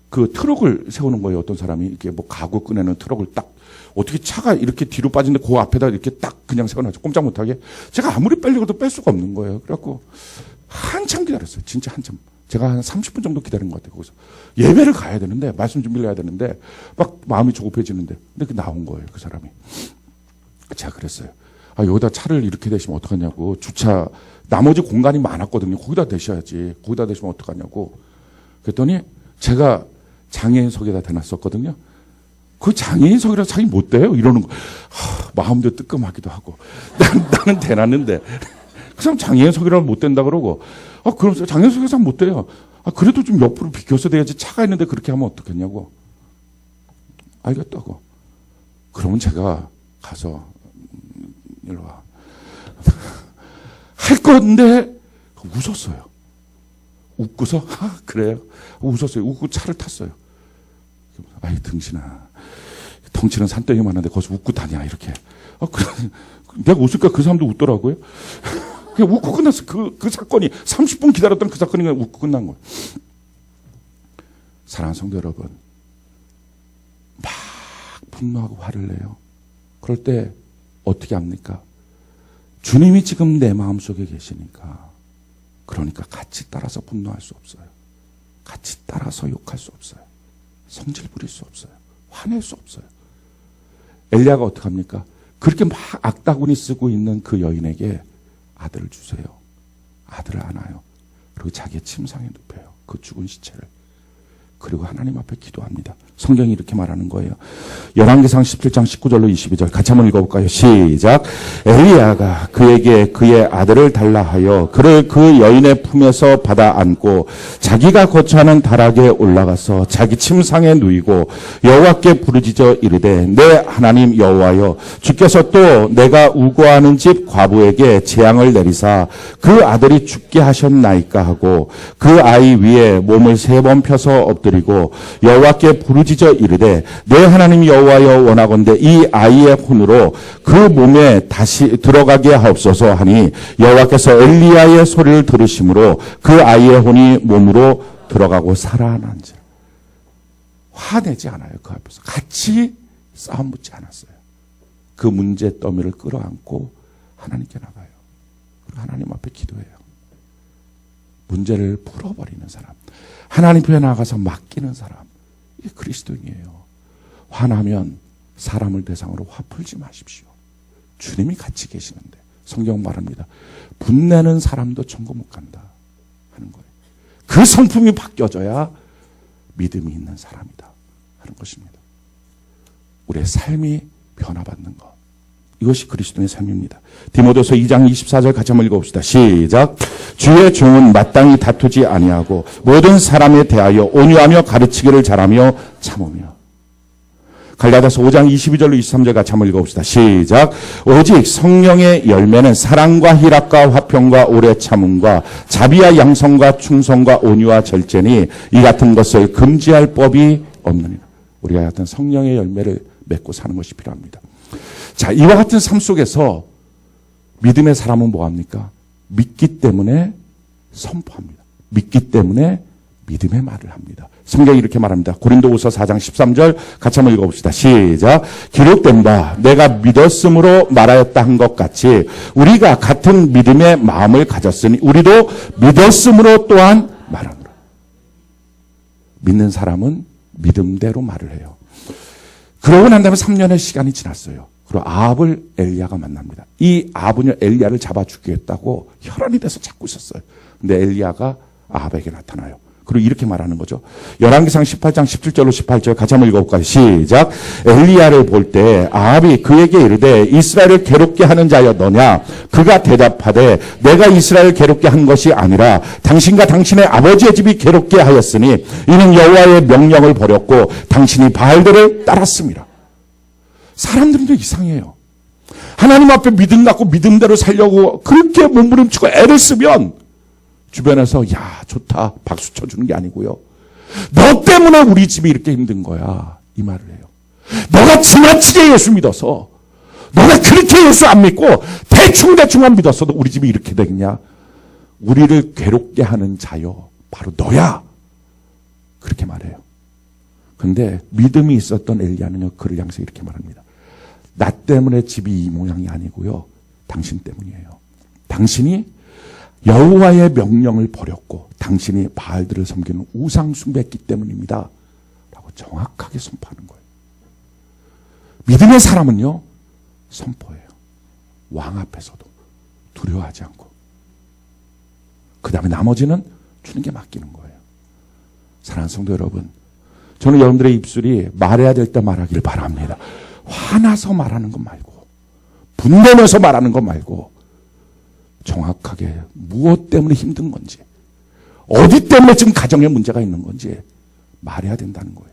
그 트럭을 세우는 거예요. 어떤 사람이 이렇게 뭐 가구 꺼내는 트럭을 딱, 어떻게 차가 이렇게 뒤로 빠진데 그 앞에다 이렇게 딱 그냥 세워놨죠. 꼼짝 못하게. 제가 아무리 빼려고도 뺄 수가 없는 거예요. 그래갖고 한참 기다렸어요. 진짜 한참. 제가 한 30분 정도 기다린 것 같아요. 거기서 예배를 가야 되는데, 말씀 준비를 해야 되는데 막 마음이 조급해지는데, 근데 그 나온 거예요. 그 사람이. 제가 그랬어요. 여기다 차를 이렇게 대시면 어떡하냐고. 주차 나머지 공간이 많았거든요. 거기다 대셔야지. 거기다 대시면 어떡하냐고. 그랬더니 제가 장애인석에다 대놨었거든요. 그 장애인석이라 자기 못 대요? 이러는 거. 마음도 뜨끔하기도 하고. 나는 대놨는데 그 사람 장애인석이라면 못 된다 그러고. 그럼 장애인석에서 못 돼요. 그래도 좀 옆으로 비켜서 돼야지. 차가 있는데 그렇게 하면 어떡하냐고. 알겠다고. 그러면 제가 가서 일로 와. 할 건데 웃었어요. 웃고서 그래요. 웃었어요. 웃고 차를 탔어요. 아이 등신아, 덩치는 산더미 많은데 거기서 웃고 다냐 이렇게. 그래. 내가 웃으니까 그 사람도 웃더라고요. 그냥 웃고 끝났어. 그 사건이 30분 기다렸던 그 사건이 그냥 웃고 끝난 거예요. 사랑하는 성도 여러분, 막 분노하고 화를 내요. 그럴 때 어떻게 합니까? 주님이 지금 내 마음속에 계시니까. 그러니까 같이 따라서 분노할 수 없어요. 같이 따라서 욕할 수 없어요. 성질 부릴 수 없어요. 화낼 수 없어요. 엘리야가 어떻게 합니까? 그렇게 막 악다구니 쓰고 있는 그 여인에게 아들을 주세요. 아들을 안아요. 그리고 자기의 침상에 눕혀요. 그 죽은 시체를. 그리고 하나님 앞에 기도합니다. 성경이 이렇게 말하는 거예요. 열왕기상 17장 19절로 22절 같이 한번 읽어볼까요? 시작. 엘리야가 그에게 그의 아들을 달라 하여 그를 그 여인의 품에서 받아 안고 자기가 거처하는 다락에 올라가서 자기 침상에 누이고 여호와께 부르짖어 이르되 내 하나님 여호와여, 주께서 또 내가 우고하는 집 과부에게 재앙을 내리사 그 아들이 죽게 하셨나이까 하고 그 아이 위에 몸을 3번 펴서 엎드리고 여호와께 부르짖어 이르되 내 하나님 여호와여, 원하건대 이 아이의 혼으로 그 몸에 다시 들어가게 하옵소서 하니 여호와께서 엘리야의 소리를 들으심으로 그 아이의 혼이 몸으로 들어가고 살아난지. 화내지 않아요. 그 앞에서 같이 싸움 붙지 않았어요. 그 문제 더미를 끌어안고 하나님께 나가요. 그리고 하나님 앞에 기도해요. 문제를 풀어버리는 사람, 하나님 앞에 나가서 맡기는 사람, 이게 그리스도인이에요. 화나면 사람을 대상으로 화 풀지 마십시오. 주님이 같이 계시는데 성경 말합니다. 분내는 사람도 천국 못 간다 하는 거예요. 그 성품이 바뀌어져야 믿음이 있는 사람이다 하는 것입니다. 우리의 삶이 변화받는 것, 이것이 그리스도의 삶입니다. 디모데서 2장 24절 같이 한번 읽어봅시다. 시작. 주의 종은 마땅히 다투지 아니하고 모든 사람에 대하여 온유하며 가르치기를 잘하며 참으며. 갈라디아서 5장 22절로 23절 같이 한번 읽어봅시다. 시작. 오직 성령의 열매는 사랑과 희락과 화평과 오래 참음과 자비와 양성과 충성과 온유와 절제니 이 같은 것을 금지할 법이 없느니라. 우리가 같은 성령의 열매를 맺고 사는 것이 필요합니다. 자, 이와 같은 삶 속에서 믿음의 사람은 뭐합니까? 믿기 때문에 선포합니다. 믿기 때문에 믿음의 말을 합니다. 성경이 이렇게 말합니다. 고린도후서 4장 13절 같이 한번 읽어봅시다. 시작. 기록된 바 내가 믿었으므로 말하였다 한 것 같이 우리가 같은 믿음의 마음을 가졌으니 우리도 믿었으므로 또한 말하노라. 믿는 사람은 믿음대로 말을 해요. 그러고 난 다음에 3년의 시간이 지났어요. 그리고 아합을 엘리야가 만납니다. 이 아합은요, 엘리야를 잡아 죽이겠다고 혈안이 돼서 찾고 있었어요. 근데 엘리야가 아합에게 나타나요. 그리고 이렇게 말하는 거죠. 열왕기상 18장 17절로 18절 같이 한번 읽어볼까요? 시작. 엘리야를 볼 때 아합이 그에게 이르되 이스라엘을 괴롭게 하는 자여 너냐? 그가 대답하되 내가 이스라엘을 괴롭게 한 것이 아니라 당신과 당신의 아버지의 집이 괴롭게 하였으니 이는 여호와의 명령을 버렸고 당신이 바알들을 따랐습니다. 사람들도 이상해요. 하나님 앞에 믿음 갖고 믿음대로 살려고 그렇게 몸부림치고 애를 쓰면 주변에서 야 좋다 박수 쳐주는 게 아니고요. 너 때문에 우리 집이 이렇게 힘든 거야 이 말을 해요. 너가 지나치게 예수 믿어서 너가 그렇게 예수 안 믿고 대충대충만 믿었어도 우리 집이 이렇게 되겠냐. 우리를 괴롭게 하는 자요 바로 너야 그렇게 말해요. 근데 믿음이 있었던 엘리야는요 그를 향해서 이렇게 말합니다. 나 때문에 집이 이 모양이 아니고요 당신 때문이에요. 당신이 여호와의 명령을 버렸고 당신이 바알들을 섬기는 우상 숭배했기 때문입니다 라고 정확하게 선포하는 거예요. 믿음의 사람은요 선포해요. 왕 앞에서도 두려워하지 않고 그 다음에 나머지는 주님께 맡기는 거예요. 사랑하는 성도 여러분, 저는 여러분들의 입술이 말해야 될 때 말하기를 바랍니다. 화나서 말하는 것 말고 분내면서 말하는 것 말고 정확하게 무엇 때문에 힘든 건지 어디 때문에 지금 가정에 문제가 있는 건지 말해야 된다는 거예요.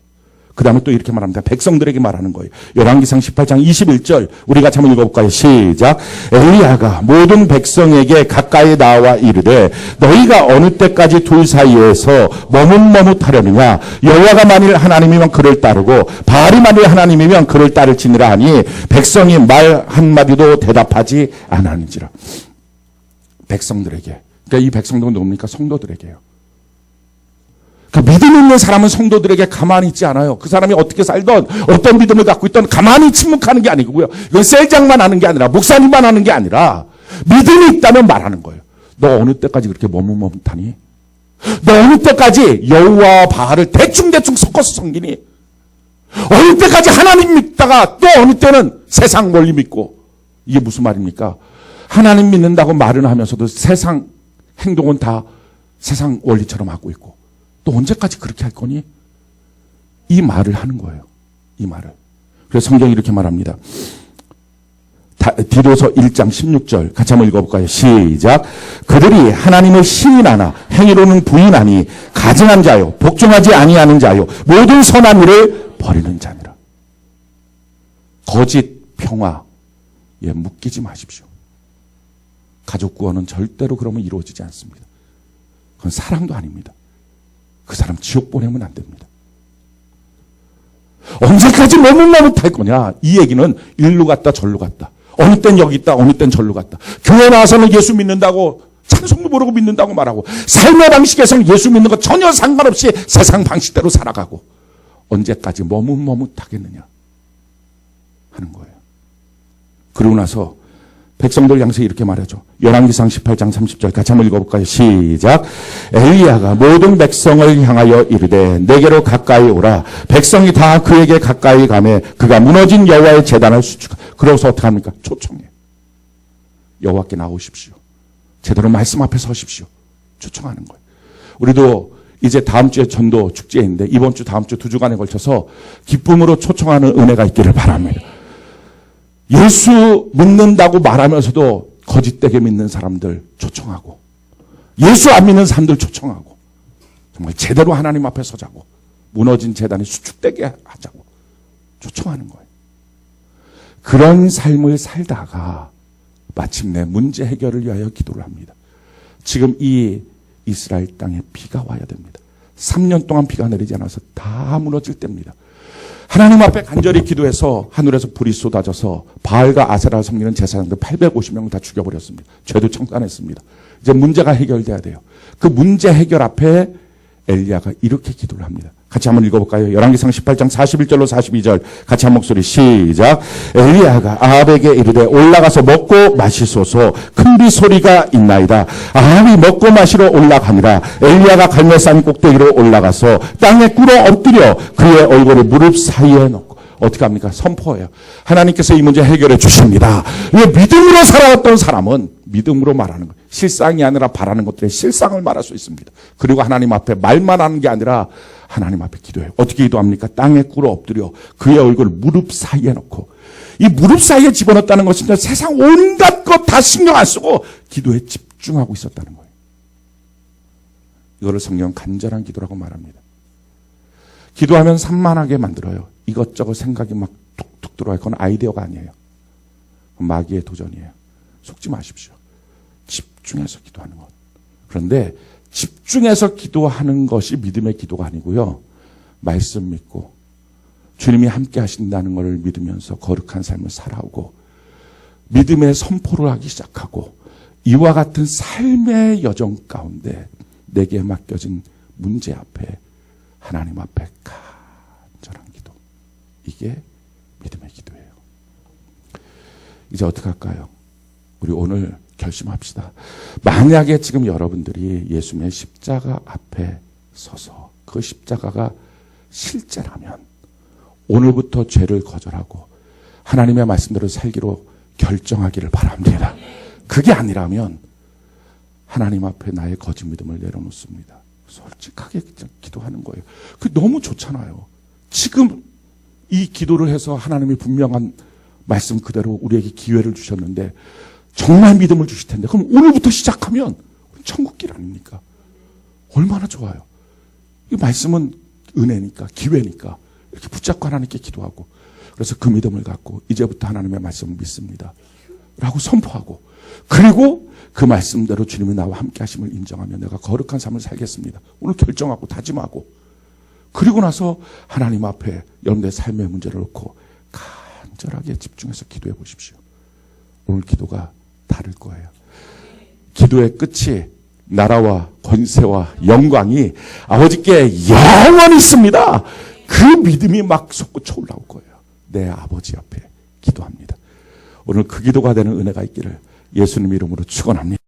그 다음에 또 이렇게 말합니다. 백성들에게 말하는 거예요. 열왕기상 18장 21절 우리 같이 한번 읽어볼까요? 시작. 엘리야가 모든 백성에게 가까이 나와 이르되 너희가 어느 때까지 둘 사이에서 머뭇머뭇하려느냐. 여호와가 만일 하나님이면 그를 따르고 바알이 만일 하나님이면 그를 따를지니라 하니 백성이 말 한마디도 대답하지 않았는지라. 백성들에게, 그러니까 이 백성들은 누굽니까? 성도들에게요. 그 믿음 있는 사람은 성도들에게 가만히 있지 않아요. 그 사람이 어떻게 살던 어떤 믿음을 갖고 있던 가만히 침묵하는 게 아니고요. 이건 셀장만 하는 게 아니라 목사님만 하는 게 아니라 믿음이 있다면 말하는 거예요. 너 어느 때까지 그렇게 머뭇머뭇하니? 너 어느 때까지 여호와와 바알을 대충대충 섞어서 섬기니? 어느 때까지 하나님 믿다가 또 어느 때는 세상 원리 믿고. 이게 무슨 말입니까? 하나님 믿는다고 말은 하면서도 세상 행동은 다 세상 원리처럼 하고 있고 또 언제까지 그렇게 할 거니? 이 말을 하는 거예요. 이 말을. 그래서 성경이 이렇게 말합니다. 디도서 1장 16절 같이 한번 읽어볼까요? 시작. 그들이 하나님을 시인하나 행위로는 부인하니 가증한 자요 복종하지 아니하는 자요 모든 선한 일을 버리는 자니라. 거짓 평화에 묶이지 마십시오. 가족 구원은 절대로 그러면 이루어지지 않습니다. 그건 사랑도 아닙니다. 그 사람 지옥 보내면 안 됩니다. 언제까지 머뭇머뭇할 거냐? 이 얘기는 일로 갔다 절로 갔다. 어느 땐 여기 있다, 어느 땐 절로 갔다. 교회 나와서는 예수 믿는다고 찬송도 모르고 믿는다고 말하고 삶의 방식에서는 예수 믿는 거 전혀 상관없이 세상 방식대로 살아가고 언제까지 머뭇머뭇하겠느냐 하는 거예요. 그러고 나서 백성들 향해서 이렇게 말하죠. 열왕기상 18장 30절 같이 한번 읽어볼까요? 시작. 엘리야가 모든 백성을 향하여 이르되 내게로 가까이 오라. 백성이 다 그에게 가까이 가매 그가 무너진 여호와의 제단을 수축. 그러고서 어떻게 합니까? 초청해요. 여호와께 나오십시오. 제대로 말씀 앞에 서십시오. 초청하는 거예요. 우리도 이제 다음 주에 전도 축제인데 이번 주 다음 주 2주간에 걸쳐서 기쁨으로 초청하는 은혜가 있기를 바랍니다. 예수 믿는다고 말하면서도 거짓되게 믿는 사람들 초청하고 예수 안 믿는 사람들 초청하고 정말 제대로 하나님 앞에 서자고 무너진 제단이 수축되게 하자고 초청하는 거예요. 그런 삶을 살다가 마침내 문제 해결을 위하여 기도를 합니다. 지금 이 이스라엘 땅에 비가 와야 됩니다. 3년 동안 비가 내리지 않아서 다 무너질 때입니다. 하나님 앞에 간절히 기도해서 하늘에서 불이 쏟아져서 바알과 아세라를 섬기는 제사장들 850명 다 죽여버렸습니다. 죄도 청산했습니다. 이제 문제가 해결돼야 돼요. 그 문제 해결 앞에 엘리야가 이렇게 기도를 합니다. 같이 한번 읽어볼까요? 열왕기상 18장 41절로 42절 같이 한 목소리 시작. 엘리야가 아합에게 이르되 올라가서 먹고 마시소서. 큰 비 소리가 있나이다. 아합이 먹고 마시러 올라가니라. 엘리야가 갈멜산 꼭대기로 올라가서 땅에 꿇어 엎드려 그의 얼굴을 무릎 사이에 넣고 어떻게 합니까? 선포해요. 하나님께서 이 문제 해결해 주십니다. 왜 믿음으로 살아왔던 사람은 믿음으로 말하는 거예요. 실상이 아니라 바라는 것들의 실상을 말할 수 있습니다. 그리고 하나님 앞에 말만 하는 게 아니라 하나님 앞에 기도해요. 어떻게 기도합니까? 땅에 꿇어 엎드려 그의 얼굴을 무릎 사이에 넣고 이 무릎 사이에 집어넣었다는 것은 세상 온갖 것 다 신경 안 쓰고 기도에 집중하고 있었다는 거예요. 이거를 성경은 간절한 기도라고 말합니다. 기도하면 산만하게 만들어요. 이것저것 생각이 막 툭툭 들어와요. 그건 아이디어가 아니에요. 마귀의 도전이에요. 속지 마십시오. 집중해서 기도하는 것. 그런데 집중해서 기도하는 것이 믿음의 기도가 아니고요. 말씀 믿고 주님이 함께 하신다는 것을 믿으면서 거룩한 삶을 살아오고 믿음의 선포를 하기 시작하고 이와 같은 삶의 여정 가운데 내게 맡겨진 문제 앞에 하나님 앞에 간절한 기도. 이게 믿음의 기도예요. 이제 어떻게 할까요? 우리 오늘 결심합시다. 만약에 지금 여러분들이 예수님의 십자가 앞에 서서 그 십자가가 실제라면 오늘부터 죄를 거절하고 하나님의 말씀대로 살기로 결정하기를 바랍니다. 그게 아니라면 하나님 앞에 나의 거짓 믿음을 내려놓습니다. 솔직하게 기도하는 거예요. 그게 너무 좋잖아요. 지금 이 기도를 해서 하나님이 분명한 말씀 그대로 우리에게 기회를 주셨는데 정말 믿음을 주실 텐데 그럼 오늘부터 시작하면 천국길 아닙니까? 얼마나 좋아요. 이 말씀은 은혜니까 기회니까 이렇게 붙잡고 하나님께 기도하고 그래서 그 믿음을 갖고 이제부터 하나님의 말씀을 믿습니다 라고 선포하고 그리고 그 말씀대로 주님이 나와 함께 하심을 인정하며 내가 거룩한 삶을 살겠습니다. 오늘 결정하고 다짐하고 그리고 나서 하나님 앞에 여러분들의 삶의 문제를 놓고 간절하게 집중해서 기도해 보십시오. 오늘 기도가 다를 거예요. 기도의 끝이 나라와 권세와 영광이 아버지께 영원히 있습니다. 그 믿음이 막 솟구쳐 올라올 거예요. 내 아버지 앞에 기도합니다. 오늘 그 기도가 되는 은혜가 있기를 예수님 이름으로 축원합니다.